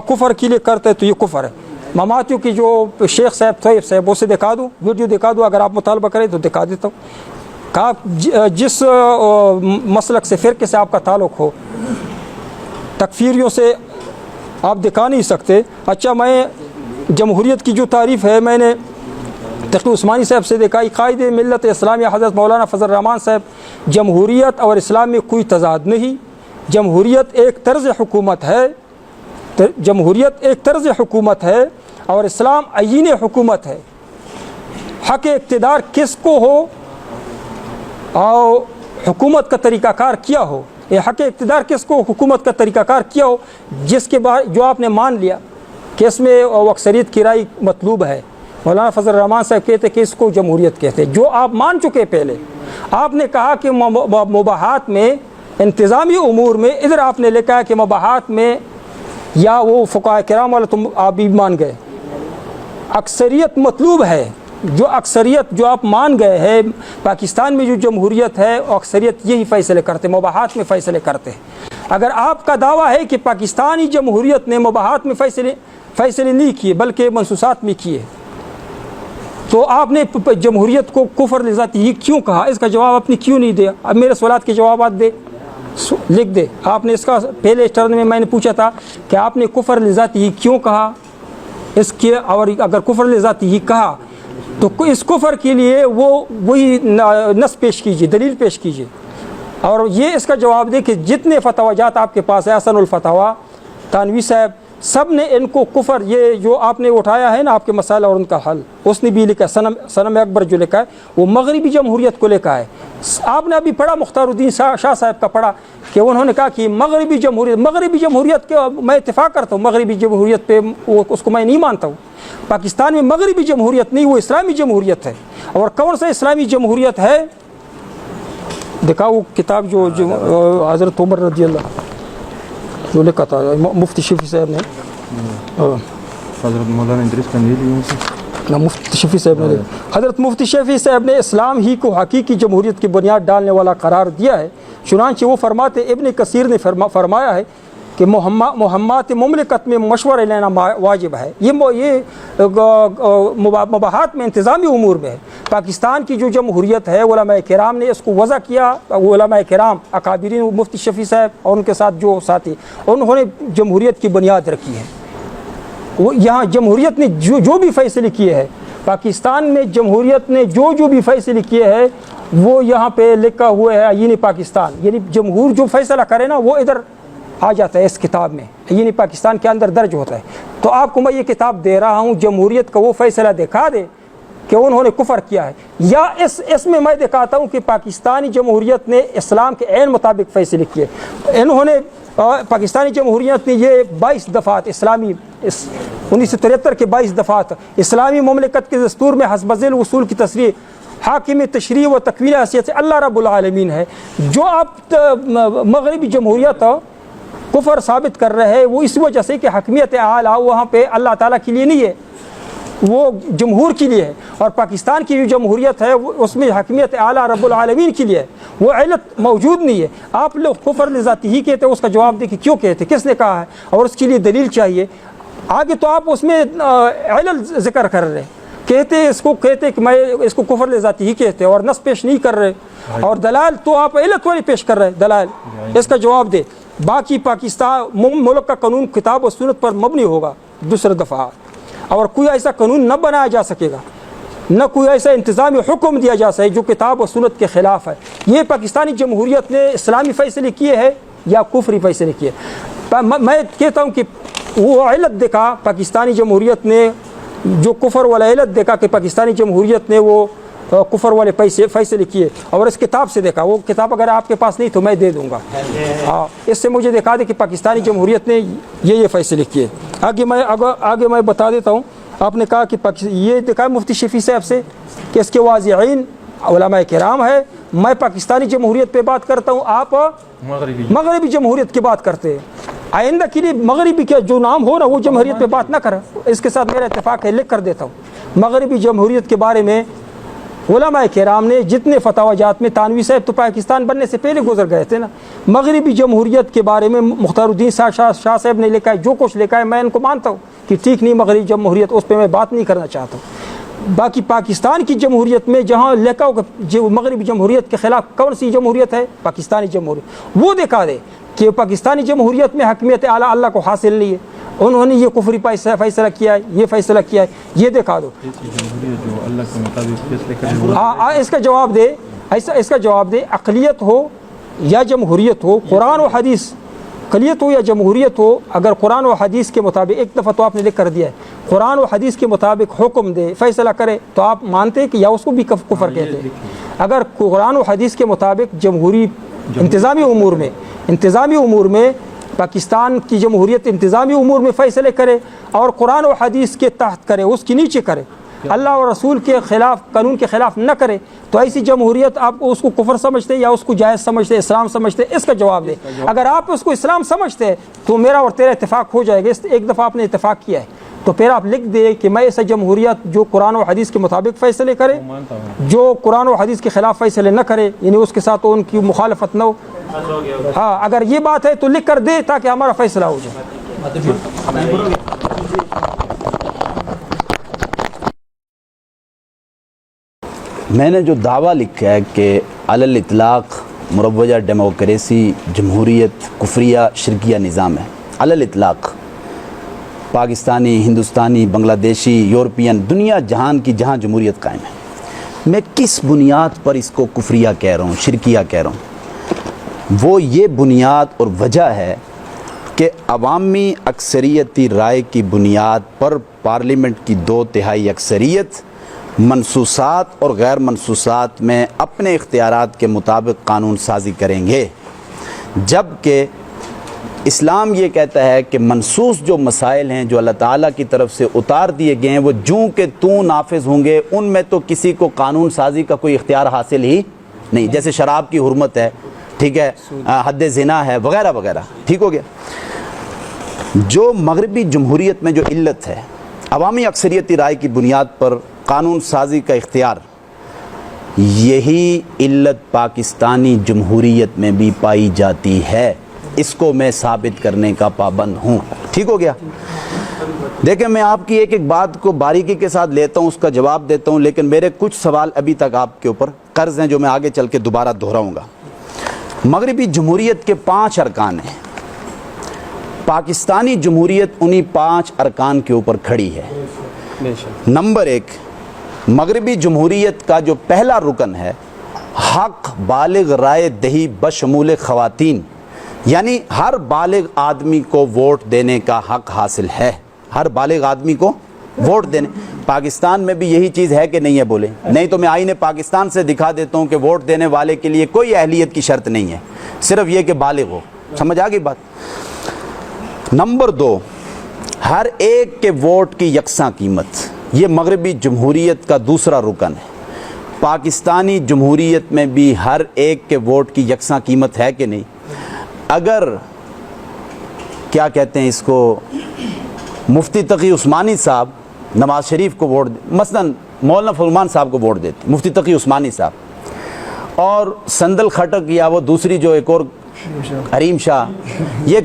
کفر کے لیے کرتا ہے تو یہ کفر ہے۔ ماماتیوں کی جو شیخ صاحب طیب صاحب اسے دکھا دوں، ویڈیو دکھا دوں، اگر آپ مطالبہ کریں تو دکھا دیتا ہوں۔ کہا جس مسلک سے فرقے سے آپ کا تعلق ہو، تکفیریوں سے آپ دکھا نہیں سکتے۔ اچھا، میں جمہوریت کی جو تعریف ہے میں نے تقی عثمانی صاحب سے دکھائی، قائد ملت اسلامیہ حضرت مولانا فضل الرحمان صاحب۔ جمہوریت اور اسلام میں کوئی تضاد نہیں، جمہوریت ایک طرز حکومت ہے، جمہوریت ایک طرز حکومت ہے اور اسلام عین حکومت ہے۔ حق اقتدار کس کو ہو اور حکومت کا طریقہ کار کیا ہو، یہ حق اقتدار کس کو حکومت کا طریقہ کار کیا ہو، جس کے بعد جو آپ نے مان لیا کہ اس میں اکثریت کی رائے مطلوب ہے، مولانا فضل الرحمان صاحب کہتے کہ اس کو جمہوریت کہتے ہیں، جو آپ مان چکے پہلے۔ آپ نے کہا کہ مباحات میں، انتظامی امور میں، ادھر آپ نے لکھا ہے کہ مباحات میں یا وہ فقہاء کرام والا تم آپ بھی مان گئے، اکثریت مطلوب ہے۔ جو اکثریت جو آپ مان گئے ہیں، پاکستان میں جو جمہوریت ہے اکثریت یہی فیصلے کرتے، مباحات میں فیصلے کرتے ہیں۔ اگر آپ کا دعویٰ ہے کہ پاکستانی جمہوریت نے مباحات میں فیصلے نہیں کیے بلکہ منصوصات میں کیے، تو آپ نے جمہوریت کو کفر لذاتی ہی کیوں کہا؟ اس کا جواب آپ نے کیوں نہیں دیا؟ اب میرے سوالات کے جوابات دے، لکھ دے۔ آپ نے اس کا پہلے ٹرن میں نے پوچھا تھا کہ آپ نے کفر لذاتی ہی کیوں کہا اس کے، اور اگر کفر لذاتی ہی کہا تو اس کفر کے لیے وہی نص پیش کیجیے، دلیل پیش کیجیے، اور یہ اس کا جواب دے کہ جتنے فتویٰ جات آپ کے پاس ہے، حسن الفتاویٰ، تھانوی صاحب، سب نے ان کو کفر، یہ جو آپ نے اٹھایا ہے نا آپ کے مسائل اور ان کا حل، اس نے بھی لکھا ہے، صنم اکبر جو لکھا ہے وہ مغربی جمہوریت کو لکھا ہے۔ آپ نے ابھی پڑھا مختار الدین شاہ صاحب کا پڑھا کہ انہوں نے کہا کہ مغربی جمہوریت کے میں اتفاق کرتا ہوں، مغربی جمہوریت پہ اس کو میں نہیں مانتا ہوں۔ پاکستان میں مغربی جمہوریت نہیں، وہ اسلامی جمہوریت ہے۔ اور کون سا اسلامی جمہوریت ہے؟ دکھاؤ وہ کتاب جو حضرت عمر رضی اللہ جو لکھا تھا مفتی شفیع صاحب نے، حضرت مولانا ادریس قندیلی نہ مفتی شفیع صاحب نے، حضرت مفتی شفیع صاحب نے اسلام ہی کو حقیقی جمہوریت کی بنیاد ڈالنے والا قرار دیا ہے۔ چنانچہ وہ فرماتے، ابن کثیر نے فرمایا ہے کہ مہمات مملکت میں مشورہ لینا واجب ہے۔ یہ مباحات میں، انتظامی امور میں ہے۔ پاکستان کی جو جمہوریت ہے، علماء کرام نے اس کو وضع کیا، علماء کرام اکابرین، مفتی شفیع صاحب اور ان کے ساتھ جو ساتھی، انہوں نے جمہوریت کی بنیاد رکھی ہے۔ وہ یہاں جمہوریت نے جو بھی فیصلے کیے ہیں، پاکستان میں جمہوریت نے جو بھی فیصلے کیے ہیں وہ یہاں پہ لکھا ہوا ہے آئین پاکستان، یعنی جمہور جو فیصلہ کرے نا وہ ادھر آ جاتا ہے اس کتاب میں، یعنی پاکستان کے اندر درج ہوتا ہے۔ تو آپ کو میں یہ کتاب دے رہا ہوں، جمہوریت کا وہ فیصلہ دکھا دے کہ انہوں نے کفر کیا ہے، یا اس میں میں دکھاتا ہوں کہ پاکستانی جمہوریت نے اسلام کے عین مطابق فیصلے کیے۔ انہوں نے پاکستانی جمہوریت نے یہ 22 دفعات اسلامی 1973 کے 22 دفعات اسلامی مملکت کے دستور میں حسب ذیل اصول کی تصریح، حاکم تشریع و تکوین حیثیت سے اللہ رب العالمین ہے۔ جو آپ مغربی جمہوریت کفر ثابت کر رہے ہیں وہ اس وجہ سے کہ حکمیت اعلیٰ وہاں پہ اللہ تعالیٰ کے لیے نہیں ہے، وہ جمہور کے لیے ہے، اور پاکستان کی جو جمہوریت ہے اس میں حکمیت اعلیٰ رب العالمین کے لیے ہے، وہ علت موجود نہیں ہے۔ آپ لوگ کفر لذاتی ہی کہتے ہیں، اس کا جواب دے کہ کیوں کہتے، کس نے کہا ہے، اور اس کے لیے دلیل چاہیے۔ آگے تو آپ اس میں علل ذکر کر رہے کہتے کہ میں اس کو کفر لذاتی ہی کہتے اور نص پیش نہیں کر رہے، اور دلائل تو آپ علت والی پیش کر رہے، دلائل اس کا جواب دے۔ باقی پاکستان ملک کا قانون کتاب و سنت پر مبنی ہوگا، دوسرا دفعہ، اور کوئی ایسا قانون نہ بنایا جا سکے گا، نہ کوئی ایسا انتظامی حکم دیا جا سکے جو کتاب و سنت کے خلاف ہے۔ یہ پاکستانی جمہوریت نے اسلامی فیصلے کیے ہیں یا کفری فیصلے کیے؟ میں کہتا ہوں کہ وہ علت دیکھا پاکستانی جمہوریت نے، جو کفر والا علت دیکھا کہ پاکستانی جمہوریت نے وہ کفر والے فیصلے کیے، اور اس کتاب سے دیکھا، وہ کتاب اگر آپ کے پاس نہیں تو میں دے دوں گا، ہاں اس سے مجھے دکھا دے کہ پاکستانی جمہوریت نے یہ فیصلے کیے۔ آگے میں بتا دیتا ہوں۔ آپ نے کہا کہ یہ دکھا مفتی شفیع صاحب سے کہ اس کے واضعین علماء کرام ہے، میں پاکستانی جمہوریت پہ بات کرتا ہوں، آپ مغربی جمہوریت کی بات کرتے ہیں۔ آئندہ کے لیے مغربی کا جو نام ہو نا وہ جمہوریت پہ بات نہ کریں، اس کے ساتھ میرا اتفاق ہے، لکھ کر دیتا ہوں۔ مغربی جمہوریت کے بارے میں علماء کرام نے جتنے فتاوی جات میں، تانوی صاحب تو پاکستان بننے سے پہلے گزر گئے تھے نا، مغربی جمہوریت کے بارے میں مختار الدین شاہ صاحب نے لکھا ہے، جو کچھ لکھا ہے میں ان کو مانتا ہوں کہ ٹھیک نہیں مغربی جمہوریت، اس پہ میں بات نہیں کرنا چاہتا ہوں۔ باقی پاکستان کی جمہوریت میں جہاں لکھا ہو کہ مغربی جمہوریت کے خلاف کون سی جمہوریت ہے، پاکستانی جمہوریت، وہ دکھا دے کہ پاکستانی جمہوریت میں حکمیت اعلیٰ اللہ کو حاصل نہیں ہے، انہوں نے یہ کفری فیصلہ کیا ہے، یہ فیصلہ کیا ہے، یہ دکھا دو۔ ہاں اس کا جواب دے، اس کا جواب دے، اقلیت ہو یا جمہوریت ہو، قرآن و حدیث، اقلیت ہو یا جمہوریت ہو، اگر قرآن و حدیث کے مطابق، ایک دفعہ تو آپ نے لکھ کر دیا ہے، قرآن و حدیث کے مطابق حکم دے، فیصلہ کرے، تو آپ مانتے کہ یا اس کو بھی کفر کہتے ہیں؟ اگر قرآن و حدیث کے مطابق جمہوری انتظامی امور میں پاکستان کی جمہوریت انتظامی امور میں فیصلے کرے اور قرآن و حدیث کے تحت کرے، اس کے نیچے کرے، اللہ اور رسول کے خلاف، قانون کے خلاف نہ کرے، تو ایسی جمہوریت آپ اس کو کفر سمجھتے یا اس کو جائز سمجھتے، اسلام سمجھتے؟ اس کا جواب دے۔ اگر آپ اس کو اسلام سمجھتے تو میرا اور تیرا اتفاق ہو جائے گا، ایک دفعہ آپ نے اتفاق کیا ہے، تو پھر آپ لکھ دے کہ میں ایسا جمہوریت جو قرآن و حدیث کے مطابق فیصلے کرے، جو قرآن و حدیث کے خلاف فیصلے نہ کرے، یعنی اس کے ساتھ ان کی مخالفت نہ ہو۔ ہاں اگر یہ بات ہے تو لکھ کر دے تاکہ ہمارا فیصلہ ہو جائے۔ میں نے جو دعویٰ لکھا ہے کہ علی الاطلاق مروجہ ڈیموکریسی جمہوریت کفریہ شرکیہ نظام ہے، علی الاطلاق پاکستانی، ہندوستانی، بنگلہ دیشی، یورپین، دنیا جہان کی جہاں جمہوریت قائم ہے، میں کس بنیاد پر اس کو کفریہ کہہ رہا ہوں، شرکیہ کہہ رہا ہوں؟ وہ یہ بنیاد اور وجہ ہے کہ عوامی اکثریتی رائے کی بنیاد پر پارلیمنٹ کی 2/3 اکثریت منصوصات اور غیر منصوصات میں اپنے اختیارات کے مطابق قانون سازی کریں گے، جبکہ اسلام یہ کہتا ہے کہ منصوص جو مسائل ہیں جو اللہ تعالیٰ کی طرف سے اتار دیے گئے ہیں وہ جوں کہ توں نافذ ہوں گے، ان میں تو کسی کو قانون سازی کا کوئی اختیار حاصل ہی نہیں، جیسے شراب کی حرمت ہے، ٹھیک ہے، حد زنا ہے، وغیرہ وغیرہ، ٹھیک ہو گیا۔ جو مغربی جمہوریت میں جو علت ہے، عوامی اکثریتی رائے کی بنیاد پر قانون سازی کا اختیار، یہی علت پاکستانی جمہوریت میں بھی پائی جاتی ہے، اس کو میں ثابت کرنے کا پابند ہوں، ٹھیک ہو گیا۔ دیکھیں میں آپ کی ایک ایک بات کو باریکی کے ساتھ لیتا ہوں، اس کا جواب دیتا ہوں، لیکن میرے کچھ سوال ابھی تک آپ کے اوپر قرض ہیں جو میں آگے چل کے دوبارہ دہراؤں گا۔ مغربی جمہوریت کے 5 ارکان ہیں، پاکستانی جمہوریت انہی 5 ارکان کے اوپر کھڑی ہے۔ نمبر 1، مغربی جمہوریت کا جو پہلا رکن ہے، حق بالغ رائے دہی بشمول خواتین، یعنی ہر بالغ آدمی کو ووٹ دینے کا حق حاصل ہے، ہر بالغ آدمی کو ووٹ دینے۔ پاکستان میں بھی یہی چیز ہے کہ نہیں ہے؟ بولے نہیں تو میں آئین پاکستان سے دکھا دیتا ہوں کہ ووٹ دینے والے کے لیے کوئی اہلیت کی شرط نہیں ہے، صرف یہ کہ بالغ ہو۔ سمجھ آ گئی بات؟ نمبر 2، ہر ایک کے ووٹ کی یکساں قیمت، یہ مغربی جمہوریت کا دوسرا رکن ہے۔ پاکستانی جمہوریت میں بھی ہر ایک کے ووٹ کی یکساں قیمت ہے کہ نہیں؟ اگر کیا کہتے ہیں اس کو، مفتی تقی عثمانی صاحب نواز شریف کو ووٹ مثلاً مولانا فضل صاحب کو ووٹ دیتے، مفتی تقی عثمانی صاحب، اور سندل خٹک یا وہ دوسری جو ایک اور حریم شاہ، یہ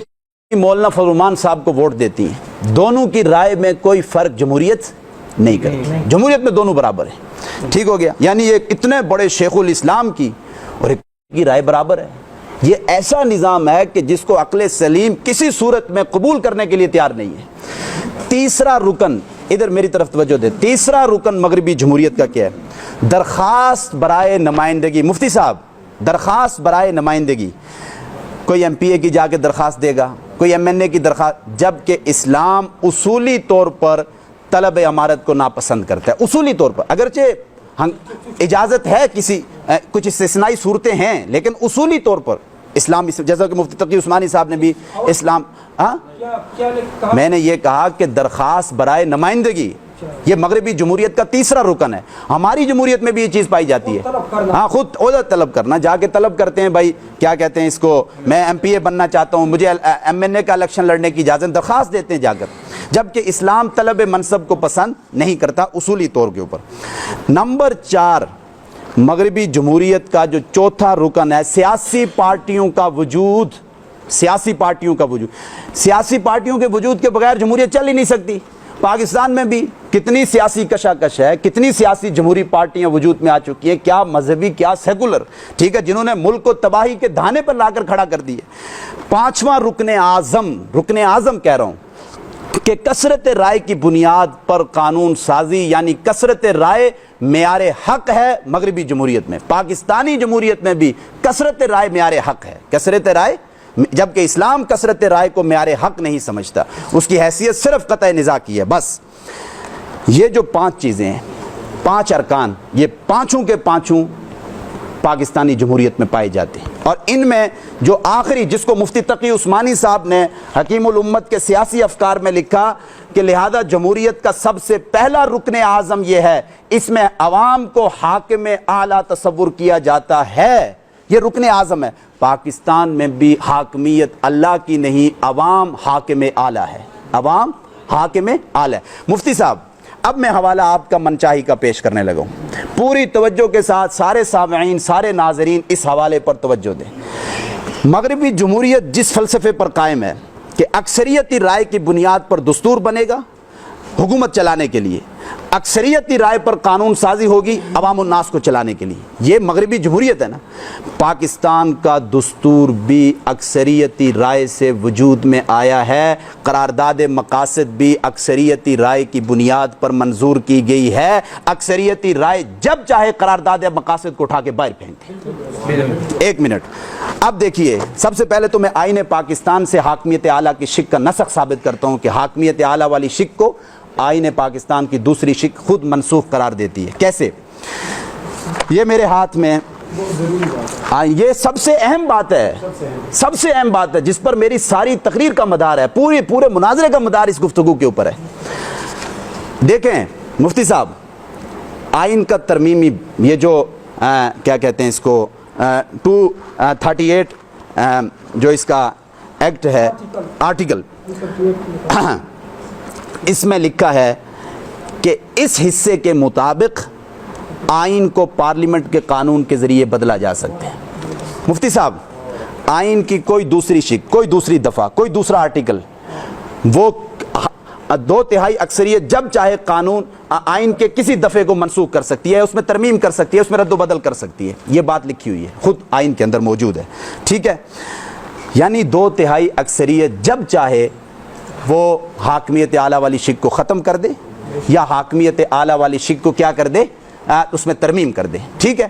مولانا فضل صاحب کو ووٹ دیتی ہیں، دونوں کی رائے میں کوئی فرق جمہوریت نہیں کرتی، جمہوریت میں دونوں برابر ہیں، ٹھیک ہو گیا۔ یعنی یہ اتنے بڑے شیخ الاسلام کی اور ایک کی رائے برابر ہے۔ یہ ایسا نظام ہے کہ جس کو عقل سلیم کسی صورت میں قبول کرنے کے لیے تیار نہیں ہے۔ تیسرا رکن، ادھر میری طرف توجہ دے، تیسرا رکن مغربی جمہوریت کا کیا ہے؟ درخواست برائے نمائندگی۔ مفتی صاحب، درخواست برائے نمائندگی، کوئی ایم پی اے کی جا کے درخواست دے گا، کوئی ایم این اے کی درخواست، جبکہ اسلام اصولی طور پر طلب امارت کو ناپسند کرتا ہے، اصولی طور پر، اگرچہ اجازت ہے کسی کچھ استثنائی صورتیں ہیں، لیکن اصولی طور پر اسلام، جیسا کہ مفتی تقی عثمانی صاحب نے بھی اسلام، میں نے یہ کہا کہ درخواست برائے نمائندگی یہ مغربی جمہوریت کا تیسرا رکن ہے۔ ہماری جمہوریت میں بھی یہ چیز پائی جاتی ہے، ہاں، خود عہدہ طلب کرنا، جا کے طلب کرتے ہیں بھائی کیا کہتے ہیں اس کو، میں ایم پی اے بننا چاہتا ہوں، مجھے ایم این اے کا الیکشن لڑنے کی اجازت، درخواست دیتے ہیں جا کر، جبکہ اسلام طلب منصب کو پسند نہیں کرتا اصولی طور کے اوپر۔ نمبر 4، مغربی جمہوریت کا جو چوتھا رکن ہے، سیاسی پارٹیوں کا وجود، سیاسی پارٹیوں کا وجود، سیاسی پارٹیوں کے وجود کے بغیر جمہوریت چل ہی نہیں سکتی۔ پاکستان میں بھی کتنی سیاسی کشاکش ہے، کتنی سیاسی جمہوری پارٹیاں وجود میں آ چکی ہیں، کیا مذہبی کیا سیکولر، ٹھیک ہے، جنہوں نے ملک کو تباہی کے دھانے پر لا کر کھڑا کر دی ہے۔ 5واں رکن اعظم کہہ رہا ہوں کہ کثرت رائے کی بنیاد پر قانون سازی، یعنی کثرت رائے معیار حق ہے مغربی جمہوریت میں۔ پاکستانی جمہوریت میں بھی کثرت رائے معیار حق ہے، کثرت رائے، جبکہ اسلام کثرت رائے کو معیار حق نہیں سمجھتا، اس کی حیثیت صرف قطع نزاع کی ہے بس۔ یہ جو 5 چیزیں ہیں، 5 ارکان، یہ پانچوں کے پانچوں پاکستانی جمہوریت میں پائے جاتے ہیں. اور ان میں جو آخری جس کو مفتی تقی عثمانی صاحب نے حکیم الامت کے سیاسی افکار میں لکھا کہ لہذا جمہوریت کا سب سے پہلا رکن اعظم یہ ہے، اس میں عوام کو حاکم اعلیٰ تصور کیا جاتا ہے، یہ رکن اعظم ہے. پاکستان میں بھی حاکمیت اللہ کی نہیں، عوام حاکم اعلیٰ ہے، عوام حاکم اعلیٰ ہے. مفتی صاحب اب میں حوالہ آپ کا منچاہی کا پیش کرنے لگا ہوں، پوری توجہ کے ساتھ سارے سامعین سارے ناظرین اس حوالے پر توجہ دیں. مغربی جمہوریت جس فلسفے پر قائم ہے کہ اکثریتی رائے کی بنیاد پر دستور بنے گا حکومت چلانے کے لیے، اکثریتی رائے پر قانون سازی ہوگی عوام الناس کو چلانے کے لیے، یہ مغربی جمہوریت ہے نا. پاکستان کا دستور بھی اکثریتی رائے سے وجود میں آیا ہے، قرارداد مقاصد بھی اکثریتی رائے کی بنیاد پر منظور کی گئی ہے. اکثریتی رائے جب چاہے قرارداد مقاصد کو اٹھا کے باہر پھینک دے. ایک منٹ، اب دیکھیے سب سے پہلے تو میں آئین پاکستان سے حاکمیت اعلیٰ کی شک کا نسخ ثابت کرتا ہوں کہ حاکمیت اعلیٰ والی شک کو آئین پاکستان کی دوسری شک خود منسوخ قرار دیتی ہے. کیسے؟ یہ میرے ہاتھ میں یہ سب سے اہم بات ہے، سب سے اہم بات ہے جس پر میری ساری تقریر کا مدار ہے، پورے مناظرے کا مدار اس گفتگو کے اوپر ہے. دیکھیں مفتی صاحب، آئین کا ترمیمی یہ جو کیا کہتے ہیں اس کو 238 جو اس کا ایکٹ ہے آرٹیکل، اس میں لکھا ہے کہ اس حصے کے مطابق آئین کو پارلیمنٹ کے قانون کے ذریعے بدلا جا سکتے ہیں. مفتی صاحب آئین کی کوئی دوسری شک، کوئی دوسری دفعہ، کوئی دوسرا آرٹیکل وہ 2/3 اکثریت جب چاہے قانون آئین کے کسی دفعے کو منسوخ کر سکتی ہے، اس میں ترمیم کر سکتی ہے، اس میں رد و بدل کر سکتی ہے. یہ بات لکھی ہوئی ہے، خود آئین کے اندر موجود ہے. ٹھیک ہے، یعنی 2/3 اکثریت جب چاہے وہ حاکمیت اعلیٰ والی شک کو ختم کر دے یا حاکمیت اعلیٰ والی شک کو کیا کر دے، اس میں ترمیم کر دے. ٹھیک ہے،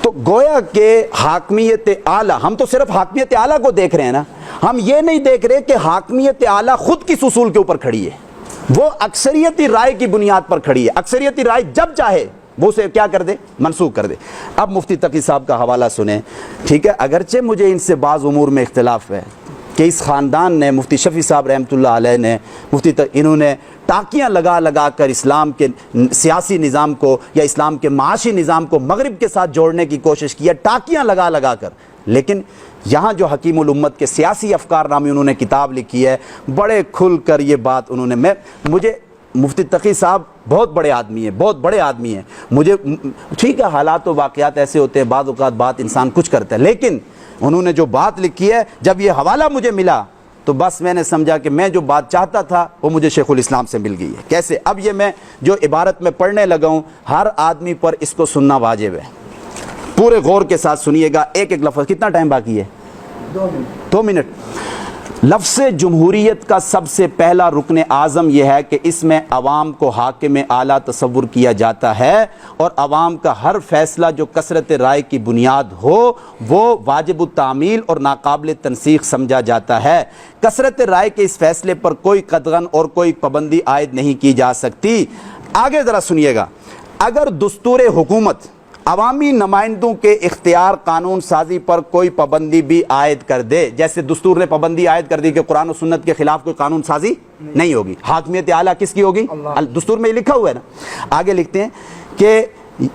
تو گویا کہ حاکمیت اعلیٰ، ہم تو صرف حاکمیت اعلیٰ کو دیکھ رہے ہیں نا، ہم یہ نہیں دیکھ رہے کہ حاکمیت اعلیٰ خود کس اصول کے اوپر کھڑی ہے، وہ اکثریتی رائے کی بنیاد پر کھڑی ہے. اکثریتی رائے جب چاہے وہ اسے کیا کر دے، منسوخ کر دے. اب مفتی تقی صاحب کا حوالہ سنیں. ٹھیک ہے، اگرچہ مجھے ان سے بعض امور میں اختلاف ہے کہ اس خاندان نے، مفتی شفیع صاحب رحمۃ اللہ علیہ نے، انہوں نے ٹاکیاں لگا کر اسلام کے سیاسی نظام کو یا اسلام کے معاشی نظام کو مغرب کے ساتھ جوڑنے کی کوشش کی ہے، ٹاکیاں لگا کر. لیکن یہاں جو حکیم الامت کے سیاسی افکار نامی انہوں نے کتاب لکھی ہے، بڑے کھل کر یہ بات انہوں نے، مجھے مفتی تقی صاحب بہت بڑے آدمی ہیں، مجھے ٹھیک ہے حالات و واقعات ایسے ہوتے ہیں، بعض اوقات بات انسان کچھ کرتا ہے، لیکن انہوں نے جو بات لکھی ہے، جب یہ حوالہ مجھے ملا تو بس میں نے سمجھا کہ میں جو بات چاہتا تھا وہ مجھے شیخ الاسلام سے مل گئی ہے. کیسے؟ اب یہ میں جو عبارت میں پڑھنے لگا ہوں، ہر آدمی پر اس کو سننا واجب ہے. پورے غور کے ساتھ سنیے گا، ایک ایک لفظ. کتنا ٹائم باقی ہے؟ 2 منٹ. لفظ جمہوریت کا سب سے پہلا رکن اعظم یہ ہے کہ اس میں عوام کو حاکم اعلیٰ تصور کیا جاتا ہے، اور عوام کا ہر فیصلہ جو کثرت رائے کی بنیاد ہو وہ واجب التعمیل اور ناقابل تنسیخ سمجھا جاتا ہے. کثرت رائے کے اس فیصلے پر کوئی قدغن اور کوئی پابندی عائد نہیں کی جا سکتی. آگے ذرا سنیے گا. اگر دستور حکومت عوامی نمائندوں کے اختیار قانون سازی پر کوئی پابندی بھی عائد کر دے، جیسے دستور نے پابندی عائد کر دی کہ قرآن و سنت کے خلاف کوئی قانون سازی نہیں ہوگی، حاکمیت اعلیٰ کس کی ہوگی؟ دستور میں یہ لکھا ہوا ہے نا. آگے لکھتے ہیں کہ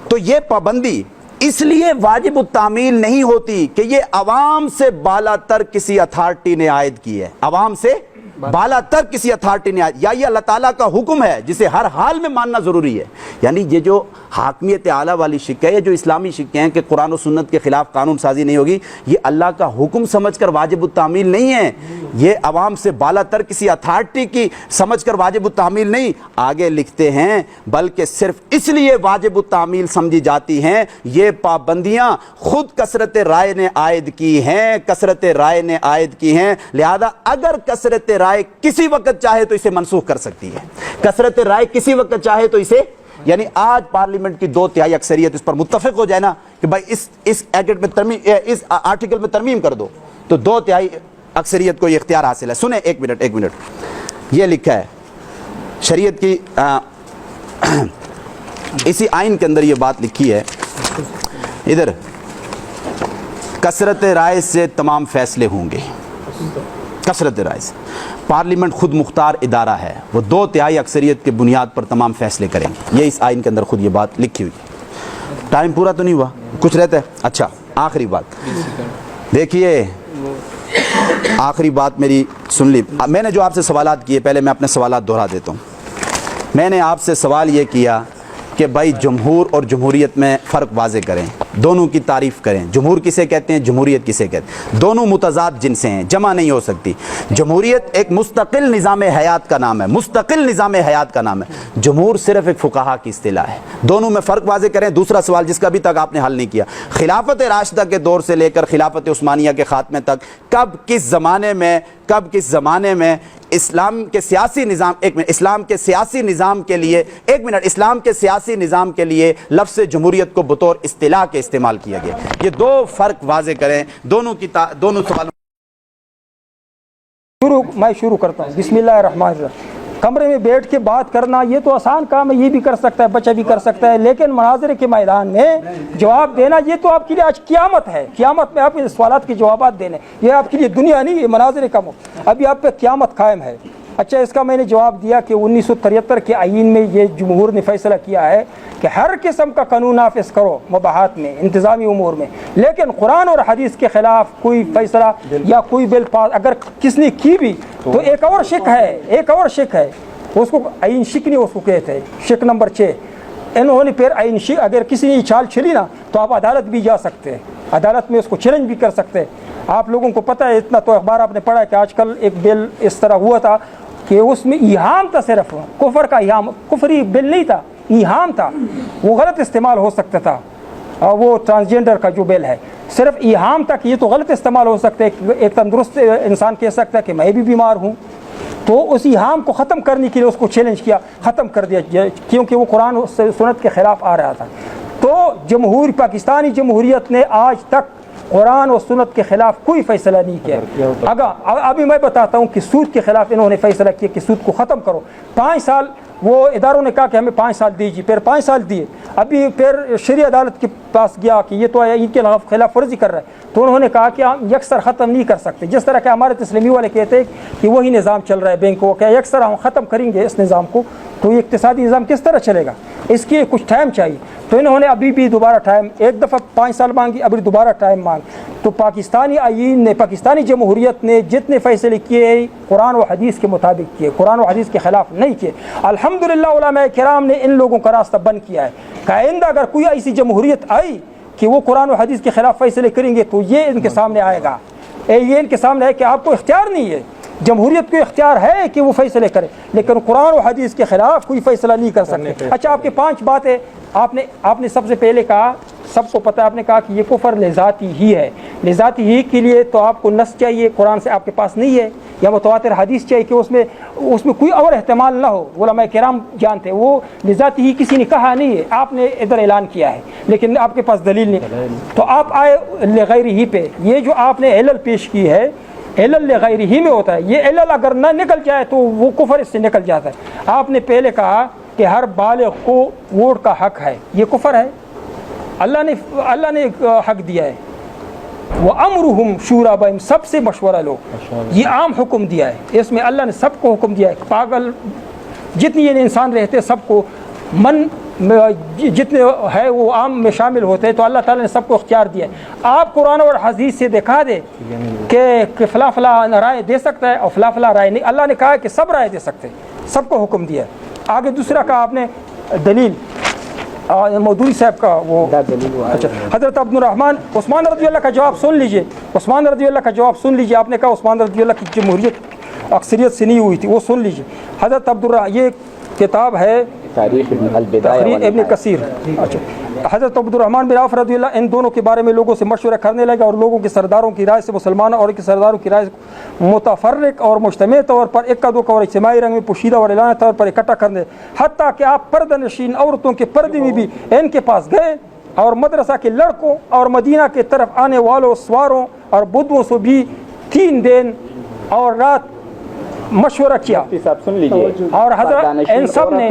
تو یہ پابندی اس لیے واجب التعمیل نہیں ہوتی کہ یہ عوام سے بالا تر کسی اتھارٹی نے عائد کی ہے، عوام سے بالا تر کسی اتھارٹی نے عائد، یا یہ اللہ تعالیٰ کا حکم ہے جسے ہر حال میں ماننا ضروری ہے. یعنی یہ جو حاکمیت اعلیٰ والی شک ہے، یہ جو اسلامی شکیں ہیں کہ قرآن و سنت کے خلاف قانون سازی نہیں ہوگی، یہ اللہ کا حکم سمجھ کر واجب التعمیل نہیں ہے، یہ عوام سے بالا تر کسی اتھارٹی کی سمجھ کر واجب التعمیل نہیں. آگے لکھتے ہیں بلکہ صرف اس لیے واجب التعمیل سمجھی جاتی ہیں یہ پابندیاں خود کثرت رائے نے عائد کی ہیں، کثرت رائے نے عائد کی ہیں. لہذا اگر کثرت رائے کسی وقت چاہے تو اسے منسوخ کر سکتی ہے، کثرت رائے کسی وقت چاہے تو اسے، یعنی آج پارلیمنٹ کی 2/3 اکثریت اس پر متفق ہو جائے نا کہ بھائی اس ایکٹ میں ترمیم، اس آرٹیکل میں ترمیم کر دو، تو 2/3 اکثریت کو یہ اختیار حاصل ہے. سنیں ایک منٹ. یہ لکھا ہے شریعت کی اسی آئین کے اندر یہ بات لکھی ہے ادھر کثرت رائے سے تمام فیصلے ہوں گے. کثرت رائے سے. پارلیمنٹ خود مختار ادارہ ہے, وہ 2/3 اکثریت کے بنیاد پر تمام فیصلے کریں گے. یہ اس آئین کے اندر خود یہ بات لکھی ہوئی. ٹائم پورا تو نہیں ہوا, کچھ رہتا ہے؟ اچھا آخری بات دیکھیے, آخری بات میری سن لی. میں نے جو آپ سے سوالات کیے, پہلے میں اپنے سوالات دہرا دیتا ہوں. میں نے آپ سے سوال یہ کیا کہ بھائی جمہور اور جمہوریت میں فرق واضح کریں, دونوں کی تعریف کریں. جمہور کسے کہتے ہیں, جمہوریت کسے کہتے ہیں؟ دونوں متضاد جنسیں ہیں, جمع نہیں ہو سکتی. جمہوریت ایک مستقل نظام حیات کا نام ہے, مستقل نظام حیات کا نام ہے. جمہور صرف ایک فقہا کی اصطلاح ہے. دونوں میں فرق واضح کریں. دوسرا سوال جس کا ابھی تک آپ نے حل نہیں کیا, خلافت راشدہ کے دور سے لے کر خلافت عثمانیہ کے خاتمے تک کب کس زمانے میں اسلام کے سیاسی نظام, اسلام کے سیاسی نظام کے لیے, اسلام کے سیاسی نظام کے لیے لفظ جمہوریت کو بطور اصطلاح کے استعمال کیا گیا؟ یہ دو فرق واضح کریں. دونوں سوالوں. میں شروع کرتا ہوں. بسم اللہ الرحمن الرحیم. کمرے میں بیٹھ کے بات کرنا یہ تو آسان کام ہے, یہ بھی کر سکتا ہے, بچہ بھی کر سکتا ہے, لیکن مناظرے کے میدان میں جواب دینا یہ تو آپ کے لیے آج قیامت ہے. قیامت میں آپ سوالات کے جوابات دینے, یہ آپ کے لیے دنیا نہیں, یہ مناظرے کا ابھی آپ پہ قیامت قائم ہے. اچھا, اس کا میں نے جواب دیا کہ 1973 کے آئین میں یہ جمہور نے فیصلہ کیا ہے کہ ہر قسم کا قانون نافذ کرو مباحات میں, انتظامی امور میں, لیکن قرآن اور حدیث کے خلاف کوئی فیصلہ یا کوئی بل پاس اگر کس نے کی بھی تو ایک اور شک ہے, اس کو آئین شک نہیں اس کو کہتے ہیں. شک نمبر 6, انہوں نے پھر آئین شک, اگر کسی نے چال چھلی نا تو آپ عدالت بھی جا سکتے ہیں, عدالت میں اس کو چیلنج بھی کر سکتے ہیں. آپ لوگوں کو پتہ ہے, اتنا تو اخبار آپ نے پڑھا ہے کہ آج کل ایک بل اس طرح ہوا تھا کہ اس میں ایہام تھا, صرف کفر کا ایہام, کفری بل نہیں تھا, ایہام تھا, وہ غلط استعمال ہو سکتا تھا. وہ ٹرانسجینڈر کا جو بل ہے صرف ایہام تھا کہ یہ تو غلط استعمال ہو سکتا ہے. ایک تندرست انسان کہہ سکتا ہے کہ میں بھی بیمار ہوں, تو اس ایہام کو ختم کرنے کے لیے اس کو چیلنج کیا, ختم کر دیا, کیونکہ وہ قرآن و سنت کے خلاف آ رہا تھا. تو پاکستانی جمہوریت نے آج تک قرآن و سنت کے خلاف کوئی فیصلہ نہیں کیا. ابھی میں بتاتا ہوں کہ سود کے خلاف انہوں نے فیصلہ کیا کہ سود کو ختم کرو. 5 سال وہ اداروں نے کہا کہ ہمیں 5 سال دیجیے, پھر 5 سال دیے. ابھی پھر شرعی عدالت کے پاس گیا کہ یہ تو ان کے خلاف ورزی کر رہا ہے, تو انہوں نے کہا کہ ہم یکسر ختم نہیں کر سکتے. جس طرح کہ ہمارے تسلیمی والے کہتے ہیں کہ وہی نظام چل رہا ہے بینکوں کا, یکسر ہم ختم کریں گے اس نظام کو, تو یہ اقتصادی نظام کس طرح چلے گا؟ اس کے کچھ ٹائم چاہیے. تو انہوں نے ابھی بھی دوبارہ ٹائم, ایک دفعہ 5 سال مانگی, ابھی دوبارہ ٹائم مانگ. تو پاکستانی آئین نے, پاکستانی جمہوریت نے جتنے فیصلے کیے قرآن و حدیث کے مطابق کیے, قرآن و حدیث کے خلاف نہیں کیے. الحمدللہ علماء کرام نے ان لوگوں کا راستہ بند کیا ہے. آئندہ اگر کوئی ایسی جمہوریت آئی کہ وہ قرآن و حدیث کے خلاف فیصلے کریں گے تو یہ ان کے سامنے آئے گا, یہ ان کے سامنے ہے کہ آپ کو اختیار نہیں ہے. جمہوریت کو اختیار ہے کہ وہ فیصلے کرے, لیکن قرآن و حدیث کے خلاف کوئی فیصلہ نہیں کر سکتے. اچھا, آپ کے 5 باتیں آپ نے سب سے پہلے کہا, سب کو پتہ ہے, آپ نے کہا کہ یہ کفر لذاتی ہی ہے. لذاتی ہی کے لیے تو آپ کو نص چاہیے, قرآن سے آپ کے پاس نہیں ہے, یا متواتر حدیث چاہیے کہ اس میں کوئی اور احتمال نہ ہو. علماء کرام جانتے ہیں وہ لذاتی ہی کسی نے کہا نہیں ہے, آپ نے ادھر اعلان کیا ہے, لیکن آپ کے پاس دلیل نہیں. تو آپ آئے لغیر ہی پہ. یہ جو آپ نے علل پیش کی ہے, علل لغیر ہی میں ہوتا ہے. یہ علل اگر نہ نکل جائے تو وہ کفر اس سے نکل جاتا ہے. آپ نے پہلے کہا کہ ہر بالغ کو ووٹ کا حق ہے, یہ کفر ہے. اللہ نے حق دیا ہے. وَأَمْرُهُمْ شُورَىٰ بَيْنِهِمْ, سب سے مشورہ لو, یہ عام حکم دیا ہے. اس میں اللہ نے سب کو حکم دیا ہے. پاگل جتنی یہ انسان رہتے سب کو جتنے ہے وہ عام میں شامل ہوتے ہیں, تو اللہ تعالیٰ نے سب کو اختیار دیا ہے. آپ قرآن اور حدیث سے دکھا دے کہ فلاں فلاں رائے دے سکتا ہے اور فلاں فلاں رائے نہیں. اللہ نے کہا کہ سب رائے دے سکتے, سب کو حکم دیا ہے. آگے دوسرا کہا آپ نے دلیل, مودودی صاحب کا وہ اچھا, حضرت عبد الرحمن عثمان رضی اللہ کا جواب سن لیجئے. عثمان رضی اللہ کا جواب سن لیجئے. آپ نے کہا عثمان رضی اللہ کی جمہوریت اکثریت سے نہیں ہوئی تھی, وہ سن لیجئے. حضرت یہ کتاب ہے تاریخ ابن کثیر. اچھا, حضرت عبد الرحمن بن عوف رضی اللہ ان دونوں کے بارے میں لوگوں سے مشورہ کرنے لگا, اور لوگوں کے سرداروں کی رائے سے مسلمانوں اور کے سرداروں کی رائے متفرق اور مجتمع طور پر اکا دوکا اور اجتماعی رنگ میں پوشیدہ اور اعلانیہ طور پر اکٹھا کرنے, حتیٰ کہ آپ پردہ نشین عورتوں کے پردے میں بھی ان کے پاس گئے, اور مدرسہ کے لڑکوں اور مدینہ کے طرف آنے والوں سواروں اور بدوؤں سے بھی 3 دن اور رات مشورہ کیا. اور حضرت ان سب نے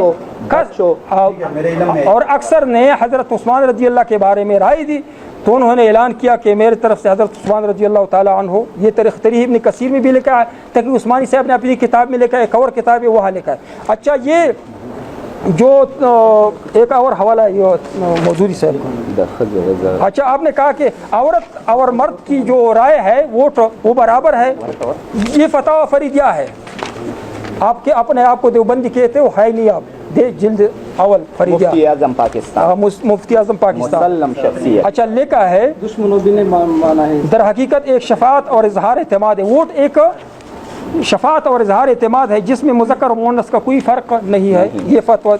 اور اکثر نے حضرت عثمان رضی اللہ کے بارے میں رائے دی. تو انہوں نے اعلان کیا کہ میرے طرف سے حضرت عثمان رضی اللہ تعالیٰ عنہ، یہ تاریخ ابن کثیر میں بھی لکھا ہے، تقی عثمانی صاحب نے اپنی کتاب میں لکھا ہے، ایک اور کتاب ہے وہاں لکھا ہے۔ اچھا یہ جو ایک اور حوالہ ہے یہ مودودی صاحب کا، اچھا آپ نے کہا کہ عورت اور مرد کی جو رائے ہے وہ برابر ہے، یہ فتاوی فریدیہ ہے۔ آپ کے اپنے آپ کو دیوبندی کہتے ہو، ہے نہیں، آپ جلد اول فریدیہ، مفتی اعظم پاکستان، مفتی اعظم پاکستان، مسلم شخصیت۔ اچھا لکھا ہے دشمنوں بھی نے مانا ہے۔ در حقیقت ایک شفاعت اور اظہار اعتماد ہے، ووٹ ایک شفاعت اور اظہار اعتماد ہے جس میں مذکر اور مؤنث کا کوئی فرق نہیں ہے۔ یہ فتویٰ